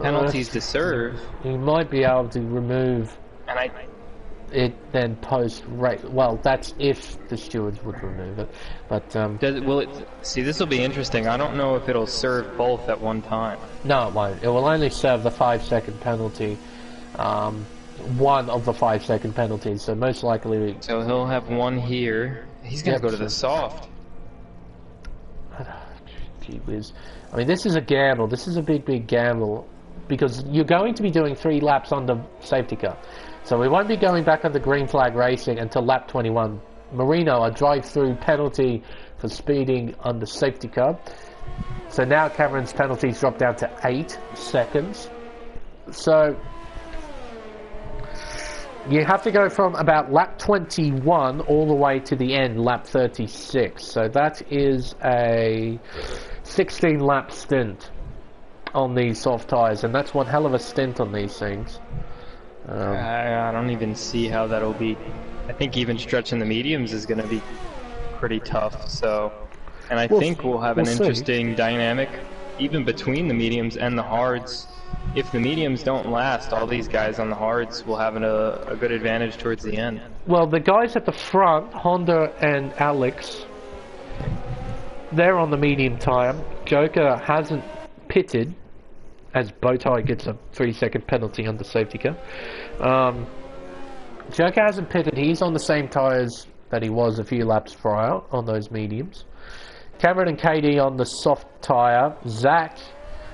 penalties to serve. He might be able to remove it then post-race. Well, that's if the stewards would remove it. But see, this will be interesting. I don't know if it'll serve both at one time. No, it won't. It will only serve the 5-second penalty. One of the 5-second penalties, so most likely... So he'll have one here. He's going to go to the soft. Gee whiz. I mean, this is a gamble. This is a big gamble. Because you're going to be doing 3 laps on the safety car. So we won't be going back on the green flag racing until lap 21. Marino, a drive-through penalty for speeding on the safety car. So now Cameron's penalties drop down to 8 seconds. So you have to go from about lap 21 all the way to the end, lap 36. So that is a 16-lap stint on these soft tyres, and that's one hell of a stint on these things. I don't even see how that'll be. I think even stretching the mediums is going to be pretty tough. So, and I think we'll have an interesting dynamic even between the mediums and the hards. If the mediums don't last, all these guys on the hards will have a good advantage towards the end. Well, the guys at the front, Honda and Alex, they're on the medium tyre. Joker hasn't pitted, as Bowtie gets a 3-second penalty under safety car. Joker hasn't pitted. He's on the same tyres that he was a few laps prior on those mediums. Cameron and KD on the soft tyre. Zach,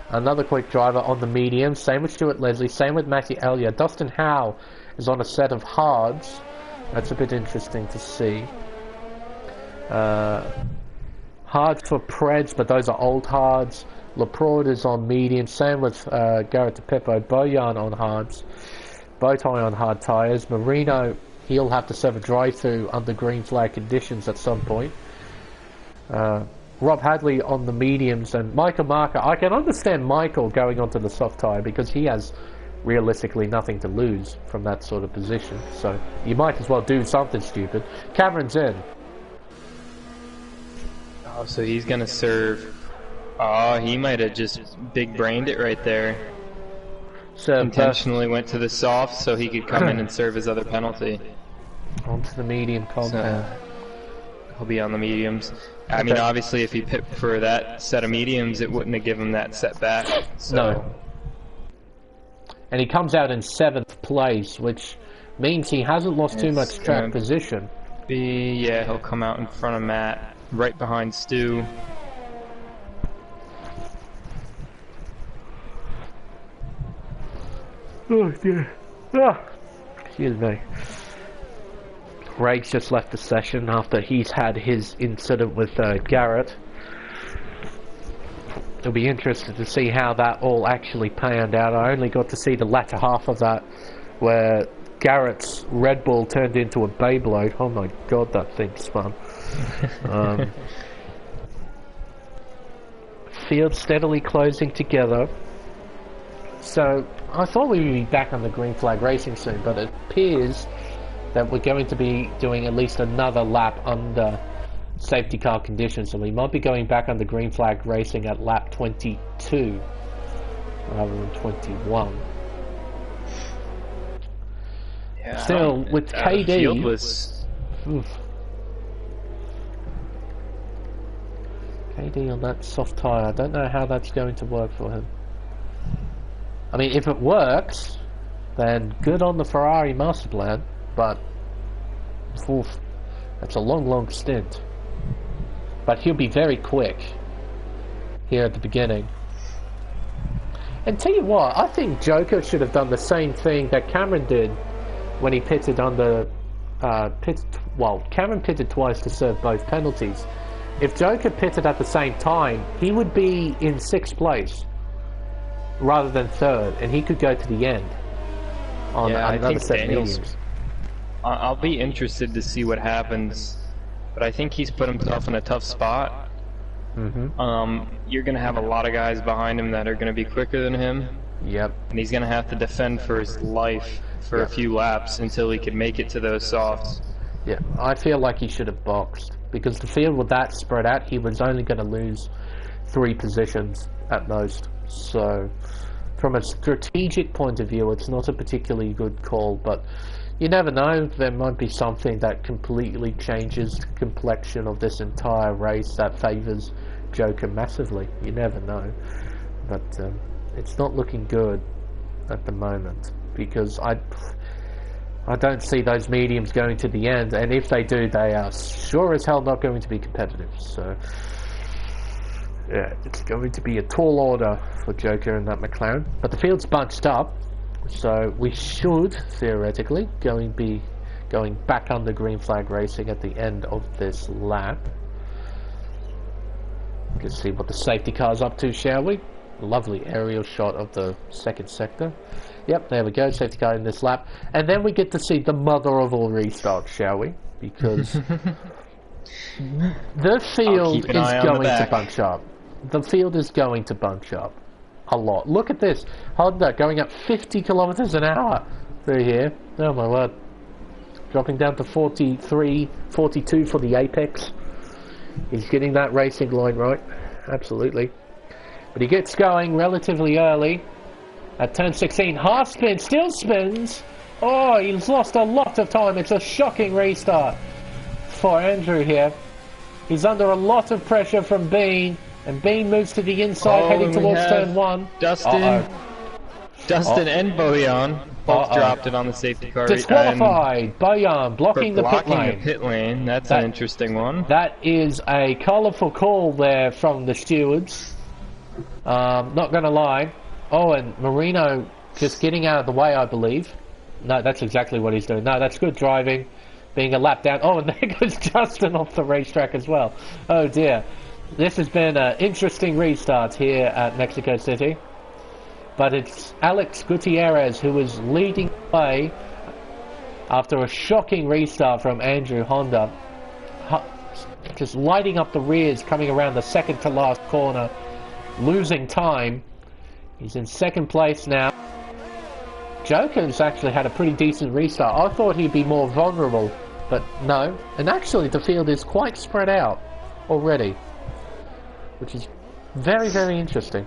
another quick driver, on the medium. Same with Stuart Leslie. Same with Matthew Elliott. Dustin Howe is on a set of hards. That's a bit interesting to see. Hards for Preds, but those are old hards. Laporte is on medium. Same with Garrett DePippo. Bojan on hards. Bowtie on hard tyres. Marino, he'll have to serve a drive-through under green flag conditions at some point. Rob Hadley on the mediums, and Michael Marker. I can understand Michael going onto the soft tyre because he has realistically nothing to lose from that sort of position. So you might as well do something stupid. Cameron's in. Oh, so he's gonna serve. Oh, he might have just big-brained it right there. So intentionally went to the soft so he could come in and serve his other penalty. Onto the medium compound. So he'll be on the mediums. I mean, obviously, if he picked for that set of mediums, it wouldn't have given him that set back. So. No. And he comes out in 7th place, which means he hasn't lost too much track position. Yeah, he'll come out in front of Matt, right behind Stu. Oh dear. Ah. Excuse me. Craig's just left the session after he's had his incident with Garrett. It'll be interesting to see how that all actually panned out. I only got to see the latter half of that, where Garrett's Red Bull turned into a Beyblade. Oh my god, that thing spun. Field steadily closing together. So, I thought we would be back on the green flag racing soon, but it appears that we're going to be doing at least another lap under safety car conditions, and we might be going back on the green flag racing at lap 22 rather than 21. Yeah, still, with KD... field was... KD on that soft tyre, I don't know how that's going to work for him. I mean, if it works, then good on the Ferrari master plan, but oof, that's a long stint. But he'll be very quick here at the beginning. And tell you what, I think Joker should have done the same thing that Cameron did when he pitted on the Cameron pitted twice to serve both penalties. If Joker pitted at the same time, he would be in 6th place rather than 3rd, and he could go to the end on another set of mediums. I'll be interested to see what happens, but I think he's put himself in a tough spot. You're going to have a lot of guys behind him that are going to be quicker than him. Yep. And he's going to have to defend for his life for a few laps until he can make it to those softs. Yeah, I feel like he should have boxed, because the field with that spread out, he was only going to lose 3 positions at most. So, from a strategic point of view, it's not a particularly good call, but you never know, there might be something that completely changes the complexion of this entire race that favours Joker massively. You never know. But it's not looking good at the moment, because I don't see those mediums going to the end, and if they do, they are sure as hell not going to be competitive. So, yeah, it's going to be a tall order for Joker and that McLaren. But the field's bunched up, so we should, theoretically, be going back under green flag racing at the end of this lap. Let's see what the safety car's up to, shall we? Lovely aerial shot of the 2nd sector. Yep, there we go, safety car in this lap. And then we get to see the mother of all restarts, shall we? Because the field is going to bunch up. The field is going to bunch up a lot. Look at this. Honda going up 50 kilometers an hour through here. Oh my word. Dropping down to 43, 42 for the apex. He's getting that racing line right. Absolutely. But he gets going relatively early. At turn 16, half spin, still spins. Oh, he's lost a lot of time. It's a shocking restart for Andrew here. He's under a lot of pressure from Bean, and Bean moves to the inside, heading towards turn 1. Dustin and Bojan both dropped it on the safety car. Disqualified. Bojan blocking the pit lane. That's an interesting one. That is a colourful call there from the stewards. Not going to lie. Oh, and Marino just getting out of the way, I believe. No, that's exactly what he's doing. No, that's good driving. Being a lap down. Oh, and there goes Justin off the racetrack as well. Oh dear. This has been an interesting restart here at Mexico City. But it's Alex Gutierrez who is leading the way after a shocking restart from Andrew Honda. Just lighting up the rears coming around the second to last corner, losing time. He's in second place now. Joker's actually had a pretty decent restart. I thought he'd be more vulnerable, but no. And actually the field is quite spread out already, which is very, very interesting.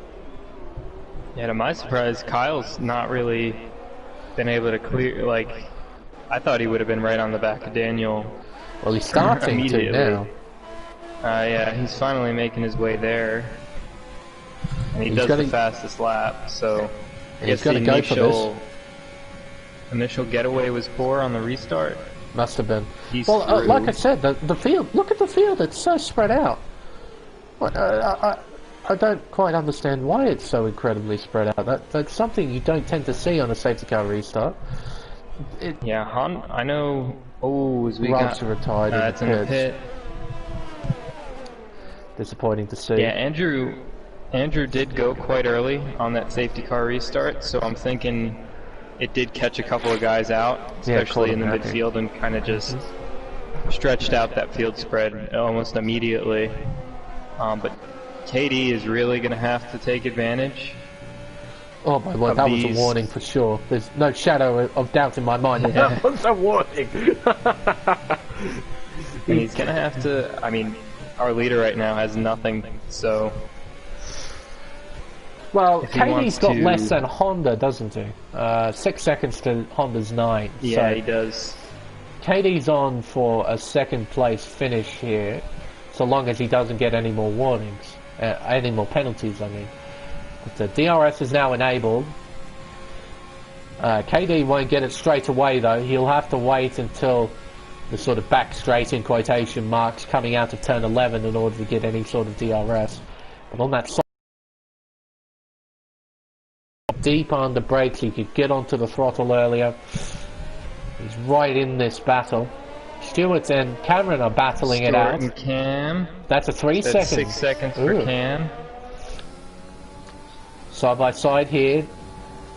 Yeah, to my surprise, Kyle's not really been able to clear, like, I thought he would have been right on the back of Daniel. Well, he's starting to now. Yeah, he's finally making his way there. And he does the fastest lap, so I guess the initial getaway was poor on the restart. Must have been. Well, like I said, the field, look at the field, it's so spread out. I don't quite understand why it's so incredibly spread out. That's something you don't tend to see on a safety car restart. Yeah, I know. Oh, as we got retired. It's in the pit. Disappointing to see. Yeah, Andrew did go quite early on that safety car restart, so I'm thinking it did catch a couple of guys out, especially in the midfield, and kind of just stretched out that field spread almost immediately. But KD is really going to have to take advantage. Oh my lord, that was a warning for sure. There's no shadow of doubt in my mind. Yeah. That was a warning. And he's going to have to, I mean, our leader right now has nothing, so... Well, KD's got less than Honda, doesn't he? 6 seconds to Honda's 9. Yeah, so he does. KD's on for a second place finish here, so long as he doesn't get any more warnings. Any more penalties, I mean. But the DRS is now enabled. KD won't get it straight away though. He'll have to wait until the sort of back straight in quotation marks coming out of turn 11 in order to get any sort of DRS. But on that side, deep on the brakes, he could get onto the throttle earlier. He's right in this battle. Stewart and Cameron are battling it out. And Cam. That's a 3 seconds. 6 seconds for Cam. Side by side here.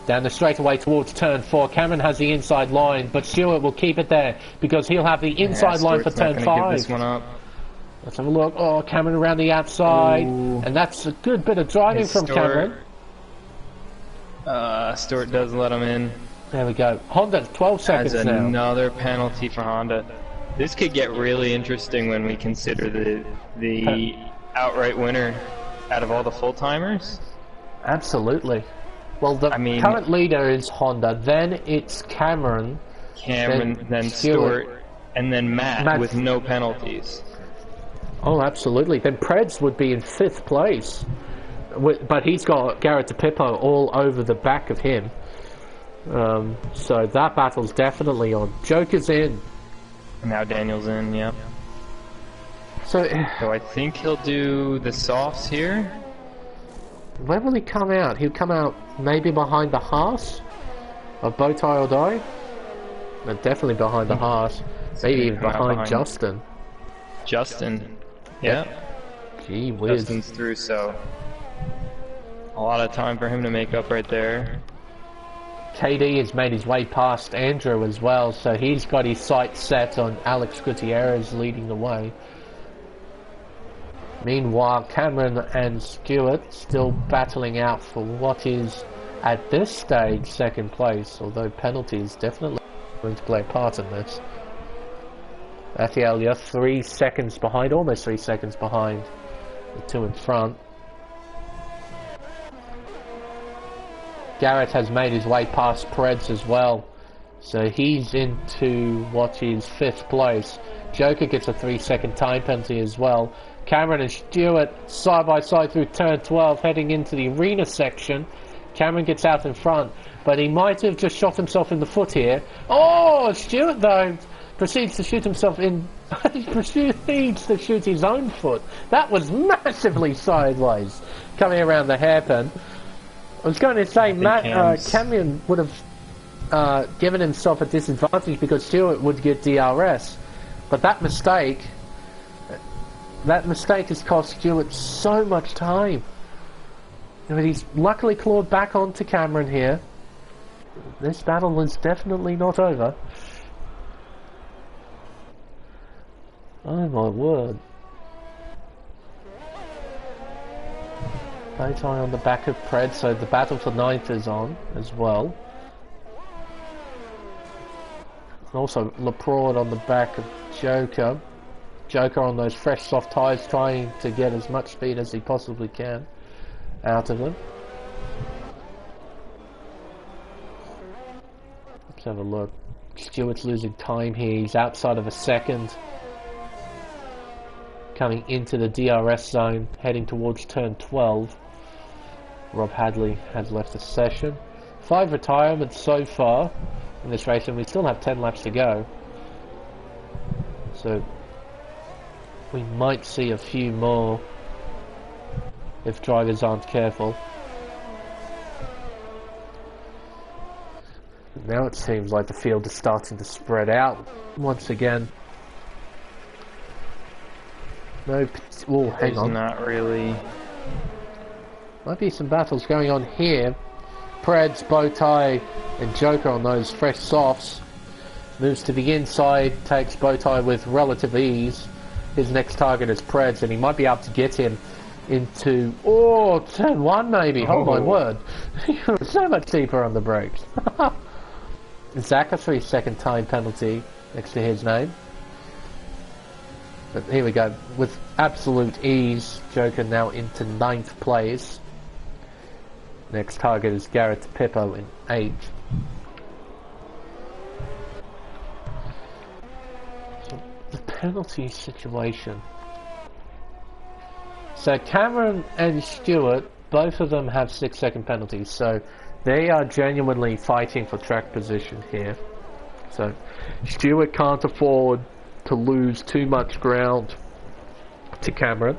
Down the straightaway towards turn 4. Cameron has the inside line, but Stewart will keep it there because he'll have the inside line for turn 5. Give this one up. Let's have a look. Oh, Cameron around the outside. Ooh. And that's a good bit of driving from Cameron. Stewart does let him in. There we go. Honda, 12 seconds now. Another penalty for Honda. This could get really interesting when we consider the outright winner out of all the full-timers. Absolutely. Well, the current leader is Honda, then it's Cameron, then Stewart, and then Matt with no penalties. Oh, absolutely. Then Preds would be in 5th place. But he's got Garrett DePippo all over the back of him. So that battle's definitely on. Joker's in. Now Daniel's in, yep. So I think he'll do the softs here. Where will he come out? He'll come out maybe behind the Haas of Bowtie or Die. But definitely behind the Haas. Maybe even behind Justin. Justin, yeah. Gee whiz. Justin's through, so a lot of time for him to make up right there. KD has made his way past Andrew as well, so he's got his sights set on Alex Gutierrez leading the way. Meanwhile, Cameron and Stewart still battling out for what is, at this stage, 2nd place, although penalties definitely going to play a part in this. Athialia 3 seconds behind, almost 3 seconds behind the 2 in front. Garrett has made his way past Preds as well, so he's into what is 5th place. Joker gets a 3-second time penalty as well. Cameron and Stewart side by side through turn 12 heading into the arena section. Cameron gets out in front, but he might have just shot himself in the foot here. Oh, Stewart though proceeds to shoot himself in. He proceeds to shoot his own foot. That was massively sideways coming around the hairpin. I was going to say Cameron would have given himself a disadvantage because Stewart would get DRS, but that mistake that mistake has cost Stewart so much time. I mean, he's luckily clawed back onto Cameron here. This battle is definitely not over. Oh my word. Bow tie on the back of Pred, so the battle for 9th is on as well. And also Leprod on the back of Joker. Joker on those fresh soft tyres, trying to get as much speed as he possibly can out of them. Let's have a look. Stewart's losing time here. He's outside of a second. Coming into the DRS zone, heading towards turn 12. Rob Hadley has left the session. 5 retirements so far in this race, and we still have 10 laps to go. So we might see a few more if drivers aren't careful. Now it seems like the field is starting to spread out once again. No, oh, hang on. Not really. Might be some battles going on here. Preds, Bowtie, and Joker on those fresh softs. Moves to the inside, takes Bowtie with relative ease. His next target is Preds, and he might be able to get him into, turn 1 maybe. Oh my word. So much deeper on the brakes. Zach, a 3-second time penalty next to his name. But here we go, with absolute ease, Joker now into 9th place. Next target is Garrett Pippo in 8th. So the penalty situation. So Cameron and Stewart, both of them have 6-second penalties, so they are genuinely fighting for track position here. So Stewart can't afford to lose too much ground to Cameron.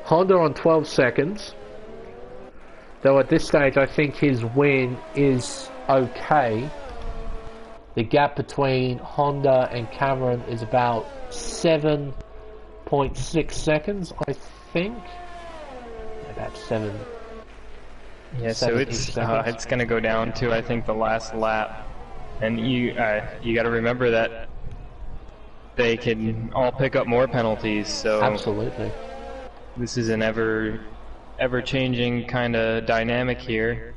Honda on 12 seconds. Though at this stage I think his win is okay. The gap between Honda and Cameron is about 7.6 seconds, I think. About 7. Yeah, so it's going to go down to, I think, the last lap. And you got to remember that they can all pick up more penalties, so absolutely. This is an ever-changing kind of dynamic here.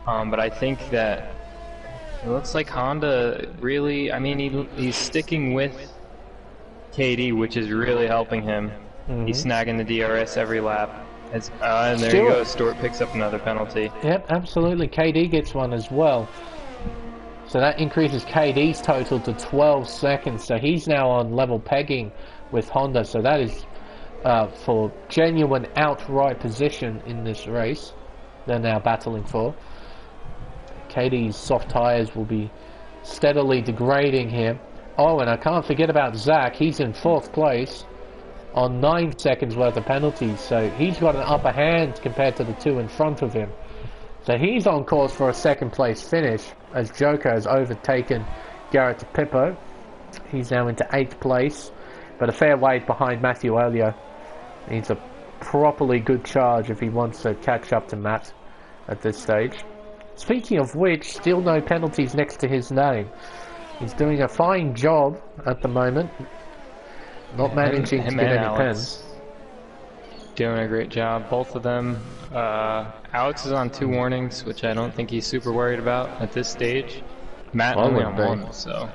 But I think that it looks like Honda really, I mean, he's sticking with KD, which is really helping him. He's snagging the DRS every lap. And there you go, Stewart picks up another penalty. Yep, absolutely. KD gets one as well. So that increases KD's total to 12 seconds. So he's now on level pegging with Honda. So that is for genuine outright position in this race. They're now battling for. KD's soft tyres will be steadily degrading here. Oh, and I can't forget about Zach. He's in 4th place on 9 seconds worth of penalties. So he's got an upper hand compared to the 2 in front of him. So he's on course for a 2nd place finish as Joker has overtaken Garrett Pippo. He's now into 8th place, but a fair way behind Matthew Olio. Needs a properly good charge if he wants to catch up to Matt at this stage. Speaking of which, still no penalties next to his name. He's doing a fine job at the moment, not managing to get any pens. Doing a great job, both of them. Alex is on 2 warnings, which I don't think he's super worried about at this stage. Matt only on 1, so.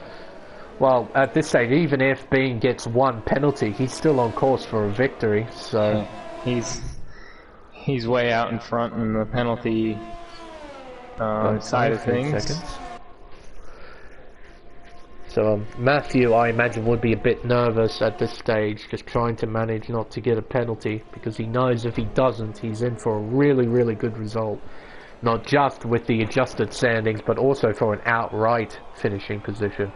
Well, at this stage, even if Bean gets 1 penalty, he's still on course for a victory. So yeah, he's way out in front in the penalty side of things. Seconds. So Matthew, I imagine, would be a bit nervous at this stage, just trying to manage not to get a penalty, because he knows if he doesn't, he's in for a really, really good result. Not just with the adjusted standings, but also for an outright finishing position.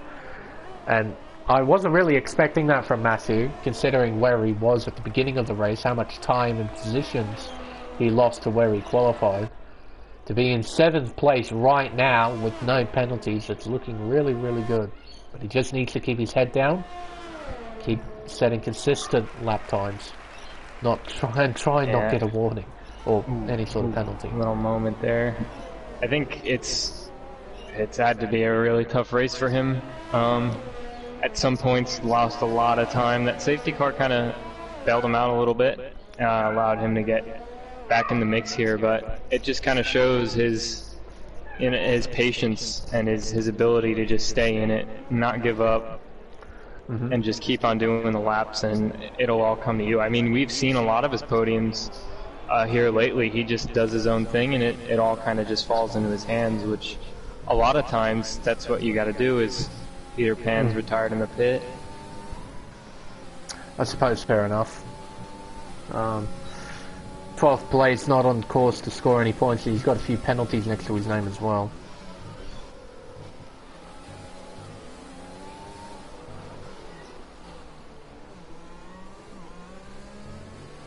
And I wasn't really expecting that from Matthew, considering where he was at the beginning of the race, how much time and positions he lost to where he qualified. To be in 7th place right now with no penalties, it's looking really, really good. But he just needs to keep his head down, keep setting consistent lap times, not try and not get a warning or any sort of penalty. Little moment there. I think it's had to be a really tough race for him. At some points, lost a lot of time. That safety car kind of bailed him out a little bit, allowed him to get back in the mix here. But it just kind of shows his patience and his ability to just stay in it, not give up, and just keep on doing the laps, and it'll all come to you. I mean, we've seen a lot of his podiums here lately. He just does his own thing, and it all kind of just falls into his hands, which a lot of times that's what you got to do, is Peter Pan's retired in the pit. I suppose fair enough. 12th place, not on course to score any points. He's got a few penalties next to his name as well.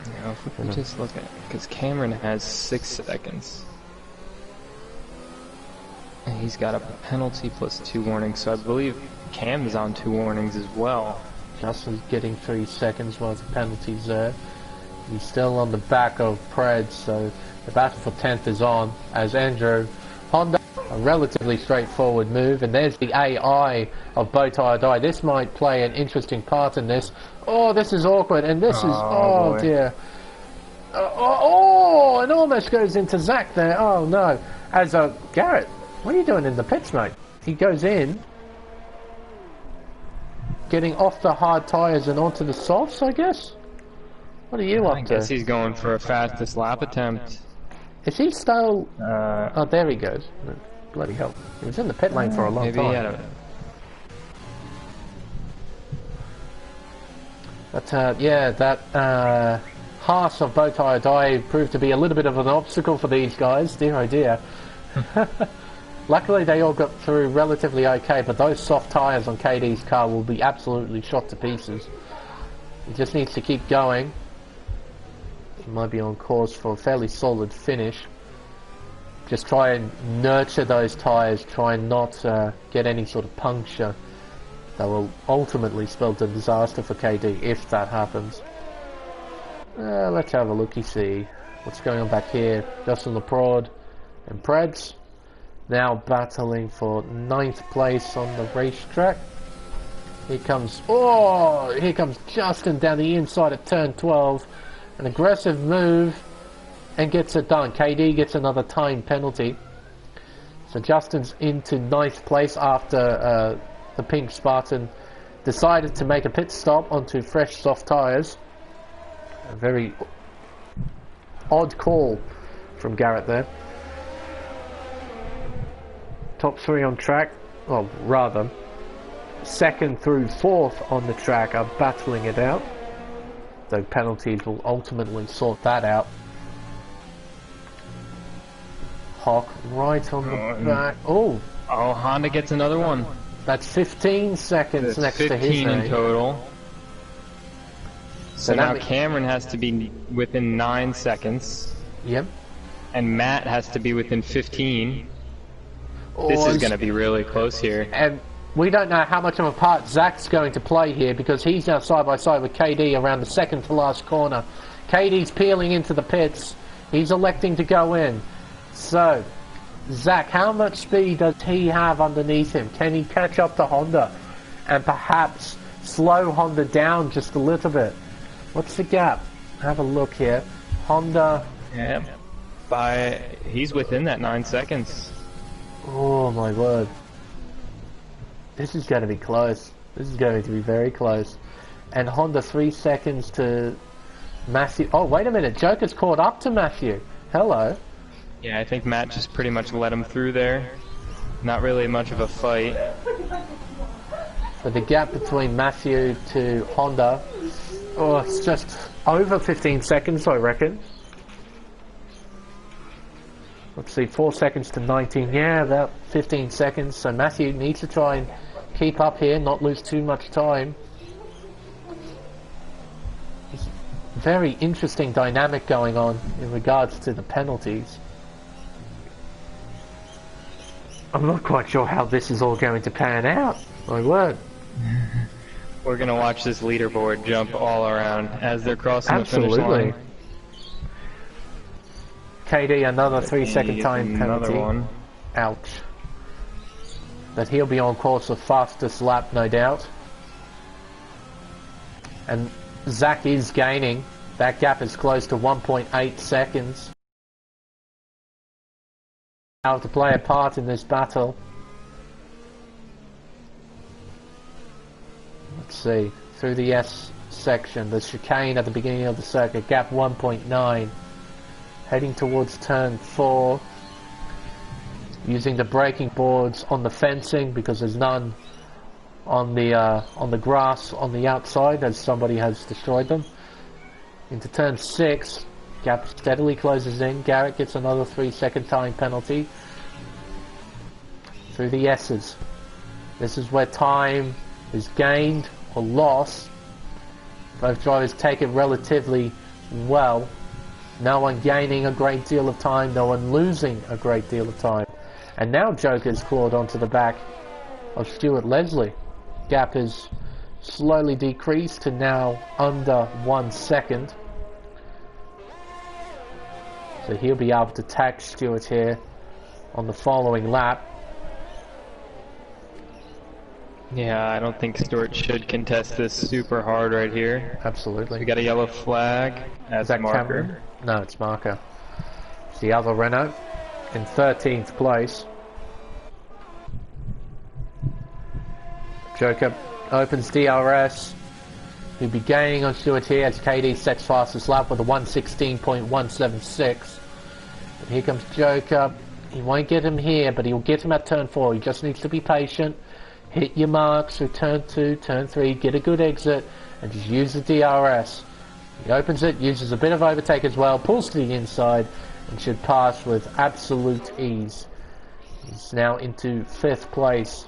Now, if we can just look at it, because Cameron has 6 seconds. And he's got a penalty plus 2 warnings, so I believe Cam is on 2 warnings as well. Justin's getting 3 seconds while the penalties there. He's still on the back of Pred, so the battle for 10th is on as Andrew Honda. A relatively straightforward move, and there's the AI of Bowtie or Die. This might play an interesting part in this. Oh, this is awkward, and this is, oh dear. It almost goes into Zach there. Oh no. As Garrett, what are you doing in the pits, mate? He goes in, getting off the hard tyres and onto the softs, I guess? What are you up to? I guess he's going for a fastest lap attempt. Is he still... oh, there he goes. Bloody hell. He was in the pit lane for a long time. But, yeah, that Haas of Bowtie or Die proved to be a little bit of an obstacle for these guys. Dear oh dear. Luckily they all got through relatively okay, but those soft tyres on KD's car will be absolutely shot to pieces. He just needs to keep going. He might be on course for a fairly solid finish. Just try and nurture those tyres, try and not get any sort of puncture. That will ultimately spell the disaster for KD if that happens. Let's have a looky-see. What's going on back here? Justin LaPrade and Preds now battling for 9th place on the racetrack. Here comes Justin down the inside of turn 12. An aggressive move and gets it done. KD gets another time penalty. So Justin's into 9th place after the pink Spartan decided to make a pit stop onto fresh soft tyres. A very odd call from Garrett there. Top 3 on track, well rather 2nd through 4th on the track are battling it out. Though penalties will ultimately sort that out. Hawk right on the back. Oh, Honda gets another one. That's 15 seconds next to his name. 15 in total. So now Cameron has to be within 9 seconds. Yep. And Matt has to be within 15. This is going to be really close here. And we don't know how much of a part Zach's going to play here, because he's now side by side with KD around the 2nd to last corner. KD's peeling into the pits. He's electing to go in. So, Zach, how much speed does he have underneath him? Can he catch up to Honda and perhaps slow Honda down just a little bit? What's the gap? Have a look here. Honda. Yeah. He's within that 9 seconds. Oh my word. This is going to be close. This is going to be very close. And Honda 3 seconds to Matthew. Oh, wait a minute. Joker's caught up to Matthew. Hello. Yeah, I think Matt just pretty much let him through there. Not really much of a fight. So the gap between Matthew to Honda, oh, it's just over 15 seconds, I reckon. Let's see, 4 seconds to 19. Yeah, about 15 seconds. So Matthew needs to try and keep up here, not lose too much time. There's a very interesting dynamic going on in regards to the penalties. I'm not quite sure how this is all going to pan out. My word. We're gonna watch this leaderboard jump all around as they're crossing the finish Absolutely. line. KD, another 3-second time penalty. One. Ouch. But he'll be on course for fastest lap, no doubt. And Zach is gaining. That gap is close to 1.8 seconds. How to play a part in this battle. Let's see. Through the S section, the chicane at the beginning of the circuit, gap 1.9. Heading towards turn 4. Using the braking boards on the fencing because there's none on the grass on the outside as somebody has destroyed them. Into turn 6, gap steadily closes in. Garrett gets another 3-second time penalty through the S's. This is where time is gained or lost. Both drivers take it relatively well. No one gaining a great deal of time, no one losing a great deal of time. And now Joker's clawed onto the back of Stuart Leslie. Gap is slowly decreased to now under 1 second. So he'll be able to tax Stuart here on the following lap. Yeah, I don't think Stuart should contest this super hard right here. Absolutely. We got a yellow flag as a marker. Cameron? No, it's marker. It's the other Renault in 13th place. Joker opens DRS. He'll be gaining on Stuart here as KD sets fastest lap with a 1:16.176. But here comes Joker. He won't get him here, but he'll get him at turn 4. He just needs to be patient. Hit your marks through turn 2, turn 3, get a good exit, and just use the DRS. He opens it, uses a bit of overtake as well, pulls to the inside, and should pass with absolute ease. He's now into 5th place.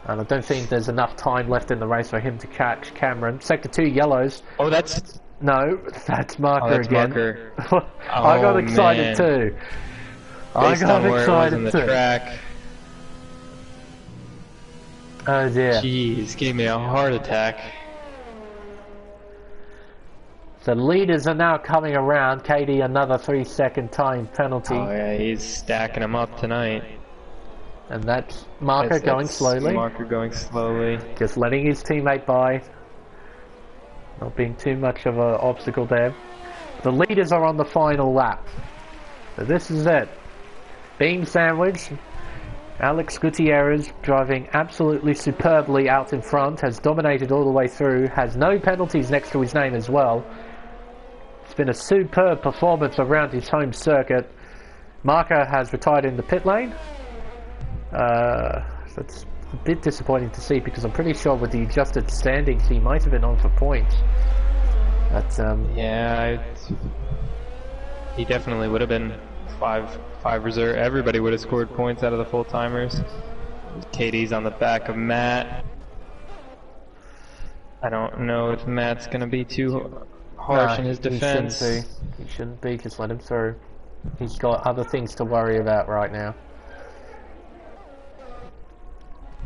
And I don't think there's enough time left in the race for him to catch Cameron. Sector 2 yellows. Oh, that's... No, that's marker that's again. Marker. I got excited too. Based on where it was in the track. Oh dear. Jeez, gave me a heart attack. The leaders are now coming around. KD another 3-second time penalty. Oh yeah, he's stacking them up tonight. And that's Marker going slowly. Marker going slowly. Just letting his teammate by. Not being too much of an obstacle there. The leaders are on the final lap. So this is it. Being sandwiched. Alex Gutierrez driving absolutely superbly out in front. Has dominated all the way through. Has no penalties next to his name as well. It's been a superb performance around his home circuit. Marker has retired in the pit lane. That's a bit disappointing to see because I'm pretty sure with the adjusted standings he might have been on for points. But yeah, he definitely would have been five reserve. Everybody would have scored points out of the full timers. KD's on the back of Matt. I don't know if Matt's gonna be too harsh in his defense. He shouldn't be. Just let him through. He's got other things to worry about right now.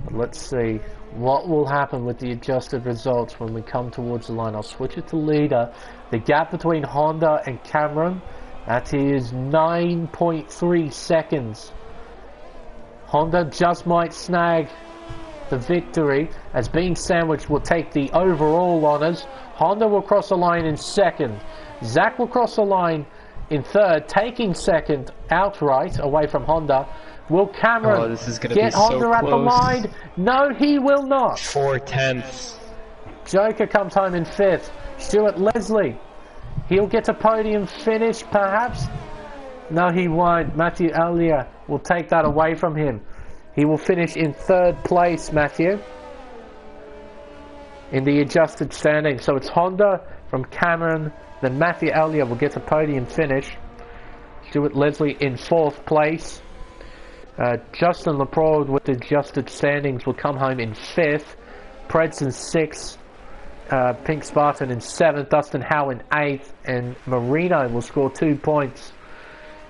But let's see what will happen with the adjusted results when we come towards the line. I'll switch it to leader. The gap between Honda and Cameron, that is 9.3 seconds. Honda just might snag the victory, as being sandwiched will take the overall honours. Honda will cross the line in second. Zach will cross the line in third, taking second outright away from Honda. Will Cameron get Honda at the line? No, he will not. 4/10. Joker comes home in 5th. Stuart Leslie, he'll get a podium finish perhaps? No, he won't. Matthew Elliott will take that away from him. He will finish in 3rd place, Matthew, in the adjusted standing. So it's Honda from Cameron, then Matthew Elliott will get a podium finish. Stuart Leslie in 4th place. Justin Leprode with the adjusted standings will come home in 5th. Preds in 6th. Pink Spartan in 7th. Dustin Howe in 8th. And Marino will score 2 points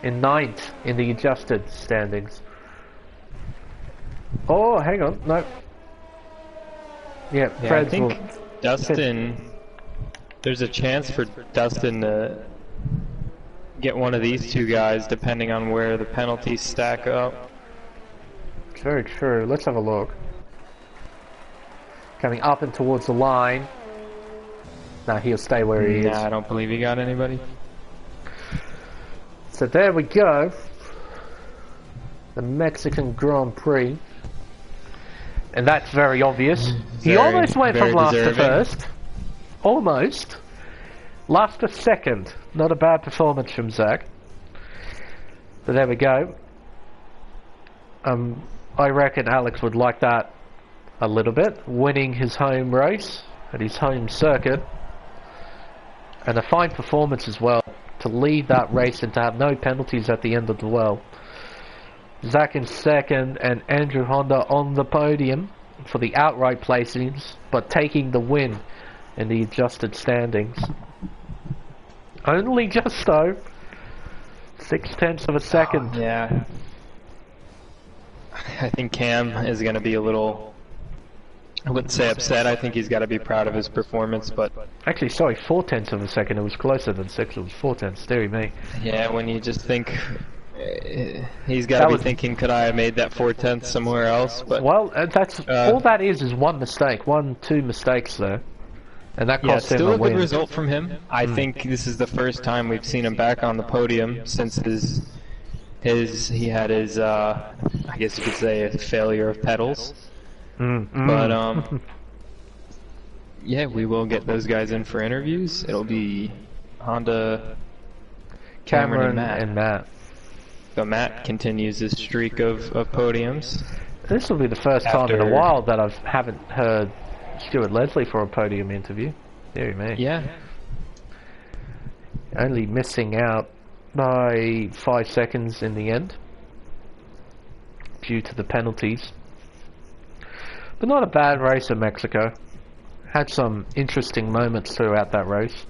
in 9th in the adjusted standings. Oh, hang on. No. Yeah, I Fred's think will... Dustin. There's a chance for Dustin to get one of these two guys, depending on where the penalties stack up. It's very true. Let's have a look. Coming up and towards the line. No, he'll stay where he is. Nah, I don't believe he got anybody. So there we go. The Mexican Grand Prix. And that's very obvious. He almost went from last to first. Almost. Last to second. Not a bad performance from Zach. But there we go. I reckon Alex would like that a little bit. Winning his home race at his home circuit. And a fine performance as well. To lead that race and to have no penalties at the end of the well. Zach in second and Andrew Honda on the podium for the outright placings, but taking the win in the adjusted standings. Only just though. 0.6 of a second. Yeah. I think Cam is going to be a little, I wouldn't say upset, I think he's got to be proud of his performance, but... Actually, sorry, 0.4 of a second. It was closer than 6, it was 0.4, dearie me. Yeah, when you just think... He's got to be thinking, could I have made that 0.4 somewhere else? But well, that's all that is one mistake, two mistakes there, and that cost him a win. Still a good result from him. I think this is the first time we've seen him back on the podium since he had his I guess you could say a failure of pedals. But yeah, we will get those guys in for interviews. It'll be Honda, Cameron, and Matt. So Matt continues his streak of podiums. This will be the first time in a while that I haven't heard Stuart Leslie for a podium interview. Dear me. Yeah. Only missing out by 5 seconds in the end due to the penalties. But not a bad race in Mexico. Had some interesting moments throughout that race.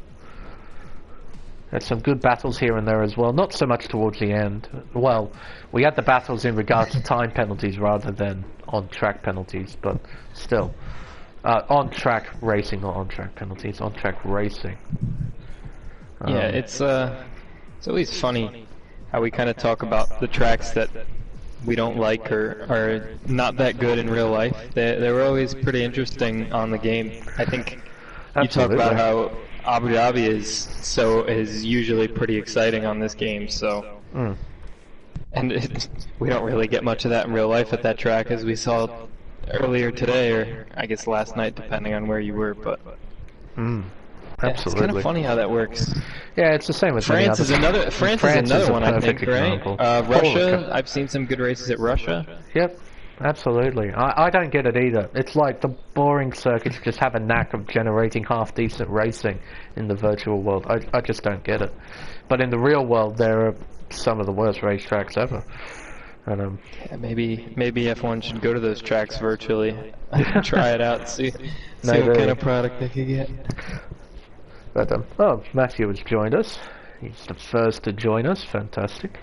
Had some good battles here and there as well, not so much towards the end. Well, we had the battles in regards to time penalties rather than on-track penalties, but still. On-track racing, not on-track penalties, on-track racing. Yeah, it's always funny how we kind of talk about the tracks that we don't like or are not that good in real life. They were always pretty interesting on the game. I think you talk about how Abu Dhabi is usually pretty exciting on this game, so and we don't really get much of that in real life at that track, as we saw earlier today, or I guess last night, depending on where you were. But absolutely, it's kind of funny how that works. Yeah, it's the same with France. Is another one, I think, right? Russia. I've seen some good races at Russia. Yep. Absolutely. I don't get it either. It's like the boring circuits just have a knack of generating half-decent racing in the virtual world. I just don't get it. But in the real world, there are some of the worst racetracks ever. And, yeah, maybe F1 should go to those tracks virtually, try it out, see what kind of product they could get. But oh, Matthew has joined us. He's the first to join us. Fantastic.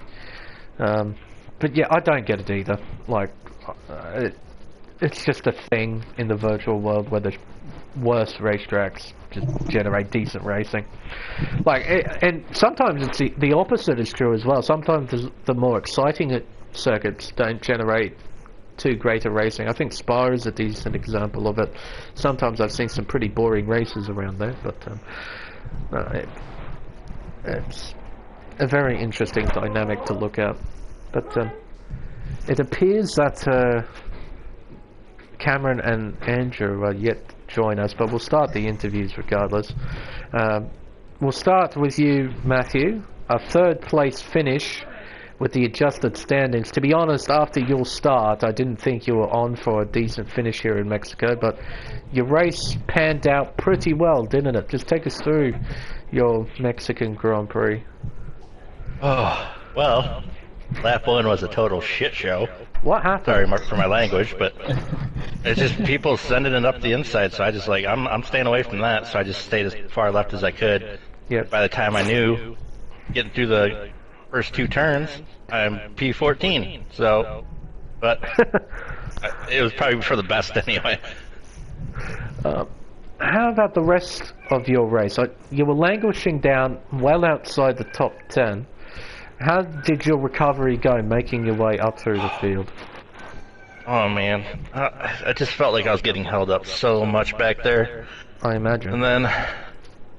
But yeah, I don't get it either. Like, it's just a thing in the virtual world where the worst racetracks just generate decent racing. Like, and sometimes it's the opposite is true as well. Sometimes the more exciting circuits don't generate too great a racing. I think Spa is a decent example of it. Sometimes I've seen some pretty boring races around there, but it's a very interesting dynamic to look at. But it appears that Cameron and Andrew are yet to join us, but we'll start the interviews regardless. We'll start with you, Matthew. A third place finish with the adjusted standings. To be honest, after your start, I didn't think you were on for a decent finish here in Mexico, but your race panned out pretty well, didn't it? Just take us through your Mexican Grand Prix. Oh, well, lap one was a total shit show. What happened? Sorry for my language, but it's just people sending it up the inside, so I just like, I'm staying away from that, so I just stayed as far left as I could. Yep. By the time I knew, getting through the first two turns, I'm P14, so, but it was probably for the best anyway. How about the rest of your race? You were languishing down well outside the top 10. How did your recovery go, making your way up through the field? Oh man, I just felt like I was getting held up so much back there. I imagine. And then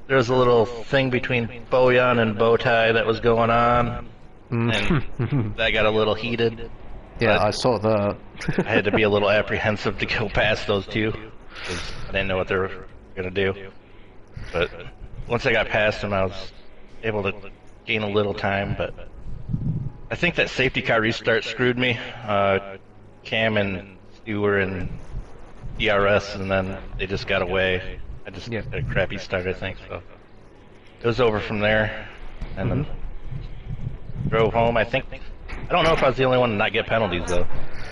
there was a little thing between Bojan and Bowtie that was going on, and that got a little heated. Yeah, I saw that. I had to be a little apprehensive to go past those two, because I didn't know what they were going to do. But once I got past them, I was able to gain a little time, but I think that safety car restart screwed me. Cam and Stu were in DRS, and then they just got away. I just had a crappy start, I think, so it was over from there, and then drove home. I don't know if I was the only one to not get penalties, though.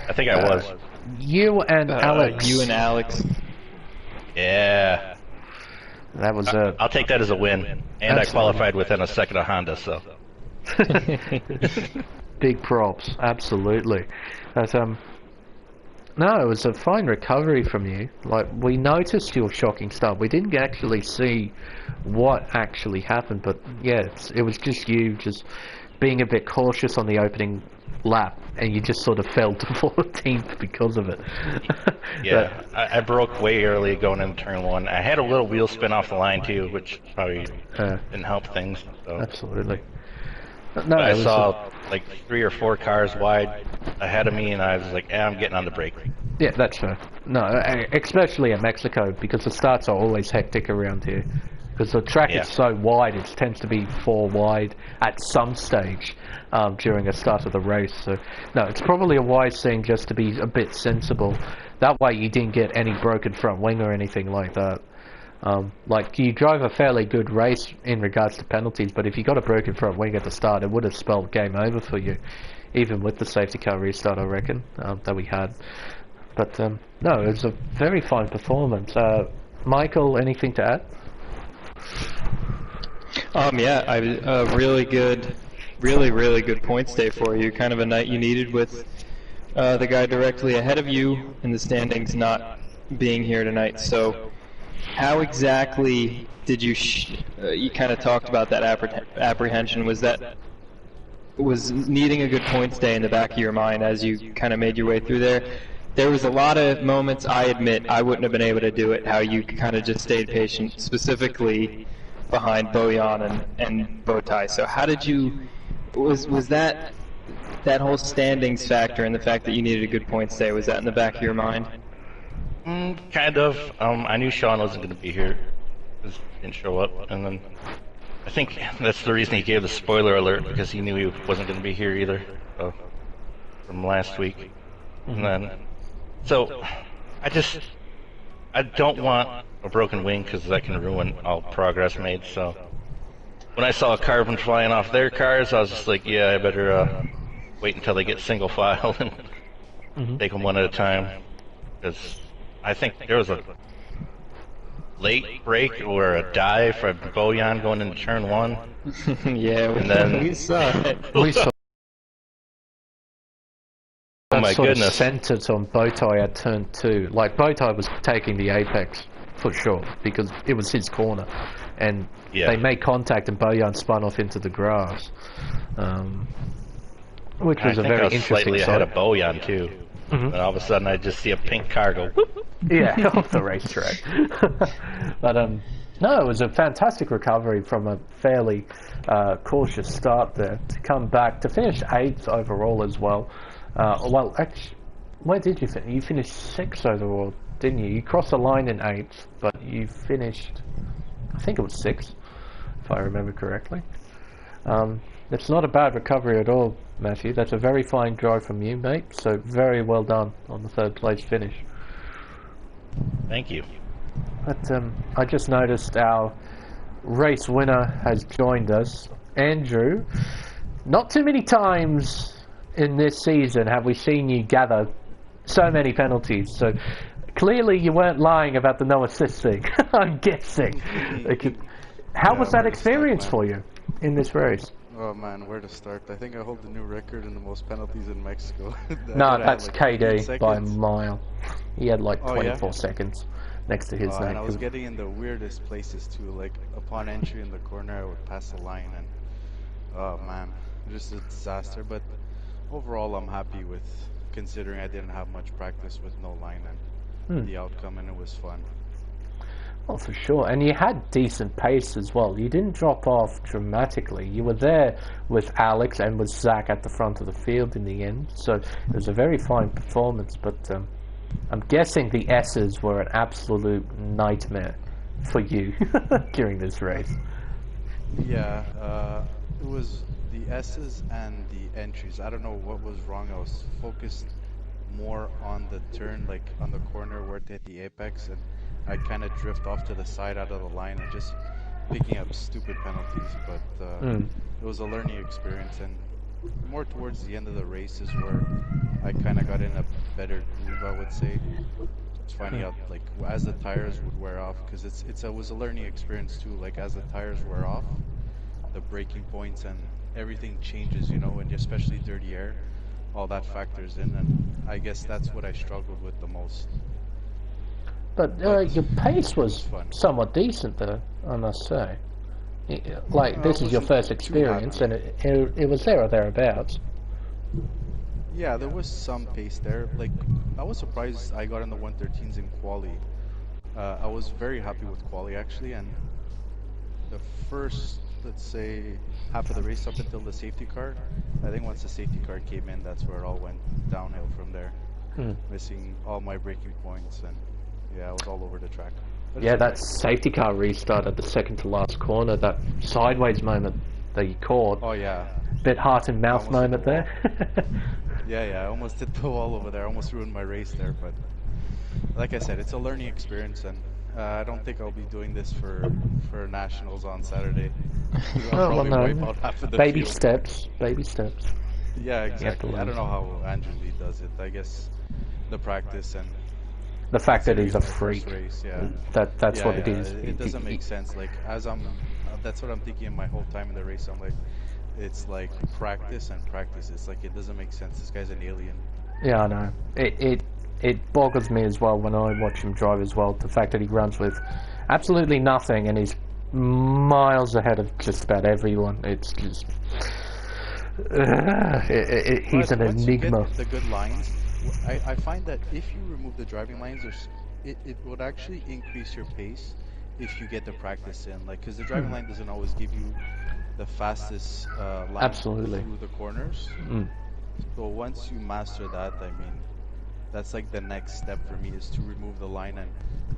I think I was. You and Alex. You and Alex. Yeah. That was I'll take that as a win, and I qualified within a second of Honda, so. Big props, absolutely. But, no, it was a fine recovery from you. Like, we noticed your shocking start. We didn't actually see what actually happened, but yeah, it was just you just being a bit cautious on the opening lap, and you just sort of fell to 14th because of it. Yeah, I broke way early going into turn 1. I had a little wheel spin off the line too, which probably didn't help things. So. Absolutely. No, I saw like 3 or 4 cars wide ahead of me, and I was like, I'm getting on the brake. Yeah, that's fair. No, especially in Mexico, because the starts are always hectic around here. Because the track is so wide, it tends to be 4 wide at some stage during a start of the race. So, no, it's probably a wise thing just to be a bit sensible. That way you didn't get any broken front wing or anything like that. Like, you drove a fairly good race in regards to penalties, but if you got a broken front wing at the start, it would have spelled game over for you, even with the safety car restart, I reckon, that we had. But, no, it was a very fine performance. Michael, anything to add? Yeah, really good points day for you. Kind of a night you needed with the guy directly ahead of you in the standings not being here tonight. So, how exactly did you? You kind of talked about that apprehension. Was needing a good points day in the back of your mind as you kind of made your way through there? There was a lot of moments, I admit, I wouldn't have been able to do it, how you kind of just stayed patient, specifically behind Bojan and Bowtie. So how did you, was that whole standings factor and the fact that you needed a good points day, was that in the back of your mind? Kind of. I knew Sean wasn't going to be here. He didn't show up, and then I think that's the reason he gave the spoiler alert, because he knew he wasn't going to be here either from last week. And then, so I don't want a broken wing because that can ruin all progress made. So when I saw Carbon flying off their cars, I was just like, yeah, I better wait until they get single file and take them one at a time, because I think there was a late break or a dive from Bojan going into turn 1. Yeah, and then we saw it. We saw. Oh my goodness! Centered on Bowtie at turn 2. Like, Bowtie was taking the apex for sure because it was his corner, and they made contact, and Bojan spun off into the grass, which was a very interesting slightly sight. ahead of Bojan too. And all of a sudden, I just see a pink car go whoop. Yeah, off the racetrack. But no, it was a fantastic recovery from a fairly cautious start there to come back to finish 8th overall as well. Well, actually, where did you finish? You finished 6th overall, didn't you? You crossed the line in 8th, but you finished, I think it was 6th, if I remember correctly. It's not a bad recovery at all, Matthew. That's a very fine drive from you, mate. So very well done on the 3rd place finish. Thank you. But I just noticed our race winner has joined us, Andrew. Not too many times in this season have we seen you gather so many penalties. So clearly you weren't lying about the no assist thing. I'm guessing. How was that experience for you in this race? Oh man, where to start? I think I hold the new record in the most penalties in Mexico. No, that's KD by a mile. He had like 24 seconds. next to his name. And I was getting in the weirdest places too. Like upon entry in the corner, I would pass the line, and oh man, just a disaster. But overall, I'm happy with considering I didn't have much practice with no line and the outcome, and it was fun. Oh, for sure. And you had decent pace as well. You didn't drop off dramatically. You were there with Alex and with Zach at the front of the field in the end. So it was a very fine performance. But I'm guessing the S's were an absolute nightmare for you during this race. Yeah, it was the S's and the entries. I don't know what was wrong. I was focused more on the turn, like on the corner where it hit the apex, and I kind of drift off to the side out of the line and just picking up stupid penalties. But it was a learning experience, and more towards the end of the race is where I kind of got in a better groove, I would say. Just finding out, like, as the tires would wear off, because it was a learning experience too. Like, as the tires wear off, the braking points and everything changes, you know, and especially dirty air, all that factors in, and I guess that's what I struggled with the most. But your pace was somewhat decent, though, I must say. Like, this is your first experience, and it was there or thereabouts. Yeah, there was some pace there. Like, I was surprised I got in the 113s in quali. I was very happy with quali, actually, and the first, let's say, half of the race up until the safety car, I think once the safety car came in, that's where it all went downhill from there. Missing all my braking points, and yeah, I was all over the track. Yeah, that safety car restart at the second to last corner, that sideways moment that you caught. Oh yeah. Bit heart and mouth moment there. Yeah, I almost hit the wall over there. I almost ruined my race there, but like I said, it's a learning experience, and I don't think I'll be doing this for nationals on Saturday. Oh, no. Wipe out half of the baby field. steps. Yeah, exactly. I don't know how Andrew Lee does it. I guess the practice and the fact that he's a freak. Race, yeah. That's what it is. It doesn't make sense. Like, that's what I'm thinking my whole time in the race. I'm like, it's like practice and practice. It's like, it doesn't make sense. This guy's an alien. Yeah, I know. It boggles me as well when I watch him drive as well. The fact that he runs with absolutely nothing and he's miles ahead of just about everyone. It's just he's an enigma. You get the good lines. I find that if you remove the driving lines, it would actually increase your pace if you get the practice in. Like, because the driving line doesn't always give you the fastest line through the corners. So once you master that, I mean, that's like the next step for me, is to remove the line and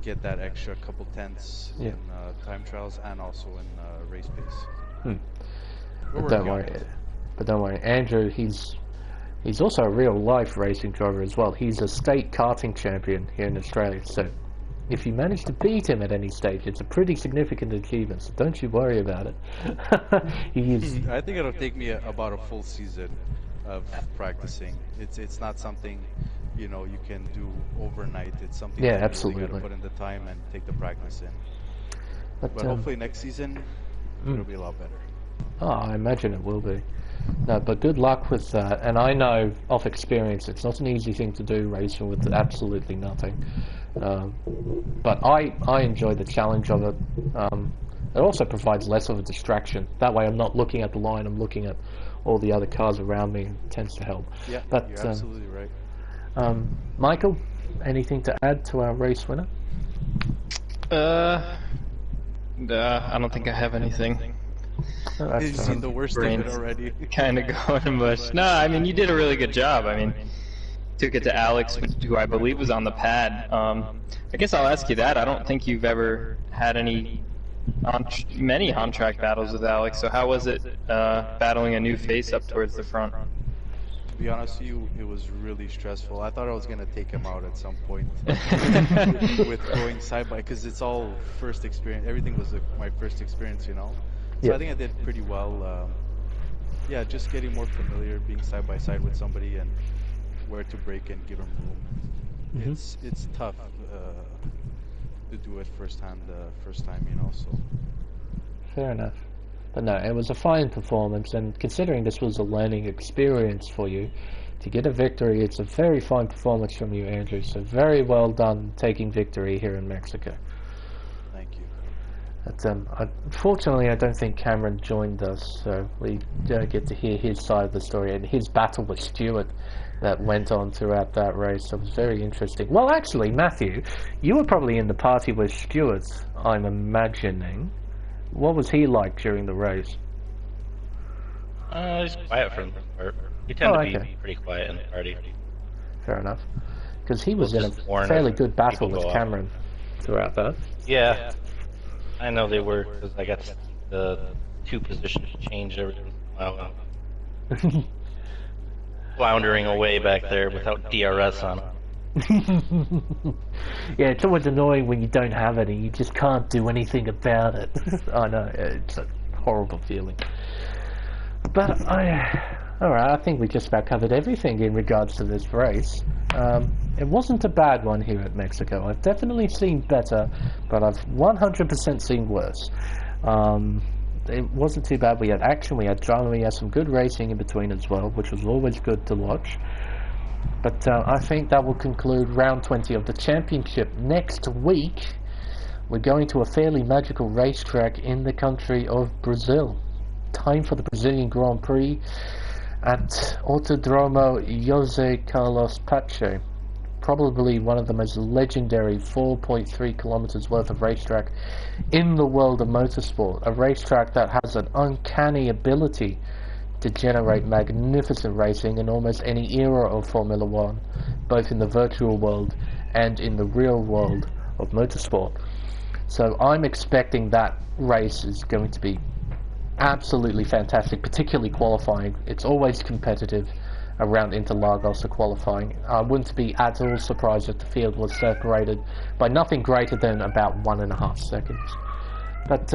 get that extra couple tenths in time trials and also in race pace. But don't worry, Andrew, he's also a real life racing driver as well. He's a state karting champion here in Australia, so if you manage to beat him at any stage, it's a pretty significant achievement, so don't you worry about it. I think it'll take me about a full season of practicing. It's not something, you know, you can do overnight. It's something that you really gotta put in the time and take the practice in. But hopefully next season it'll be a lot better. Oh, I imagine it will be. No, but good luck with that. And I know off experience it's not an easy thing to do, racing with absolutely nothing. But I enjoy the challenge of it. It also provides less of a distraction. That way I'm not looking at the line, I'm looking at all the other cars around me. It tends to help. Yeah, but, you're absolutely right. Michael, anything to add to our race winner? I don't think I have anything. Oh, you've seen the worst of it already. Kind of going to mush. No, I mean, you did a really good job. I mean, took it to Alex, who I believe was on the pad. I guess I'll ask you that. I don't think you've ever had many on-track battles with Alex, so how was it battling a new face up towards the front? To be honest with you, it was really stressful. I thought I was going to take him out at some point with going side by, because it's all first experience. Everything was my first experience, you know. So I think I did pretty well. Yeah, just getting more familiar, being side by side with somebody and where to brake and give him room. It's tough to do it first time, you know. So fair enough. But no, it was a fine performance, and considering this was a learning experience for you, to get a victory. It's a very fine performance from you, Andrew. So very well done taking victory here in Mexico. Thank you. But, unfortunately, I don't think Cameron joined us, so we don't get to hear his side of the story and his battle with Stewart that went on throughout that race. It was very interesting. Well, actually, Matthew, you were probably in the party with Stewart, I'm imagining. What was he like during the race? He's quiet for the most part. We tend to be pretty quiet in the party. Fair enough. Because he was in a warn fairly us good battle people with go Cameron throughout that. Yeah, I know they were, because I got the two positions changed every once in a while. Floundering away back there without DRS on them. Yeah, it's always annoying when you don't have any. You just can't do anything about it. I know, it's a horrible feeling. But alright, I think we just about covered everything in regards to this race. It wasn't a bad one here at Mexico. I've definitely seen better, but I've 100% seen worse. It wasn't too bad. We had action, we had drama, we had some good racing in between as well, which was always good to watch. But I think that will conclude round 20 of the championship. Next week, we're going to a fairly magical racetrack in the country of Brazil. Time for the Brazilian Grand Prix at Autodromo José Carlos Pache. Probably one of the most legendary 4.3 kilometers worth of racetrack in the world of motorsport. A racetrack that has an uncanny ability to generate magnificent racing in almost any era of Formula One, both in the virtual world and in the real world of motorsport. So I'm expecting that race is going to be absolutely fantastic, particularly qualifying. It's always competitive around Interlagos for qualifying. I wouldn't be at all surprised if the field was separated by nothing greater than about 1.5 seconds. But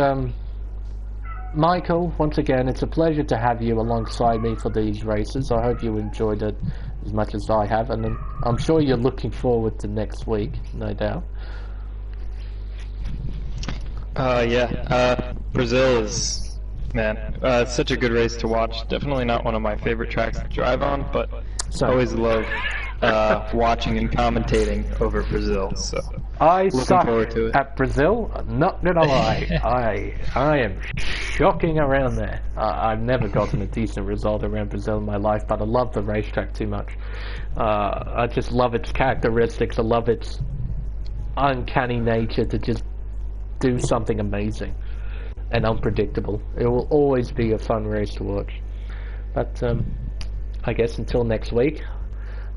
Michael, once again, it's a pleasure to have you alongside me for these races. I hope you enjoyed it as much as I have, and I'm sure you're looking forward to next week, no doubt. Brazil is, man, such a good race to watch. Definitely not one of my favorite tracks to drive on, but I always love watching and commentating over Brazil. So I looking suck forward to it. at Brazil, not gonna lie. I am shocking around there. I've never gotten a decent result around Brazil in my life, but I love the racetrack too much. I just love its characteristics. I love its uncanny nature to just do something amazing and unpredictable. It will always be a fun race to watch. But I guess until next week,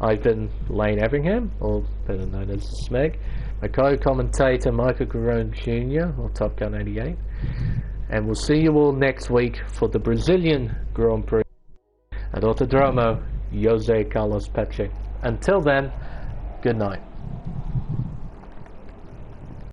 I've been Lane Everingham, or better known as Smeg, my co-commentator Michael Garone Jr., or Top Gun 88, and we'll see you all next week for the Brazilian Grand Prix at Autodromo José Carlos Pache. Until then, good night.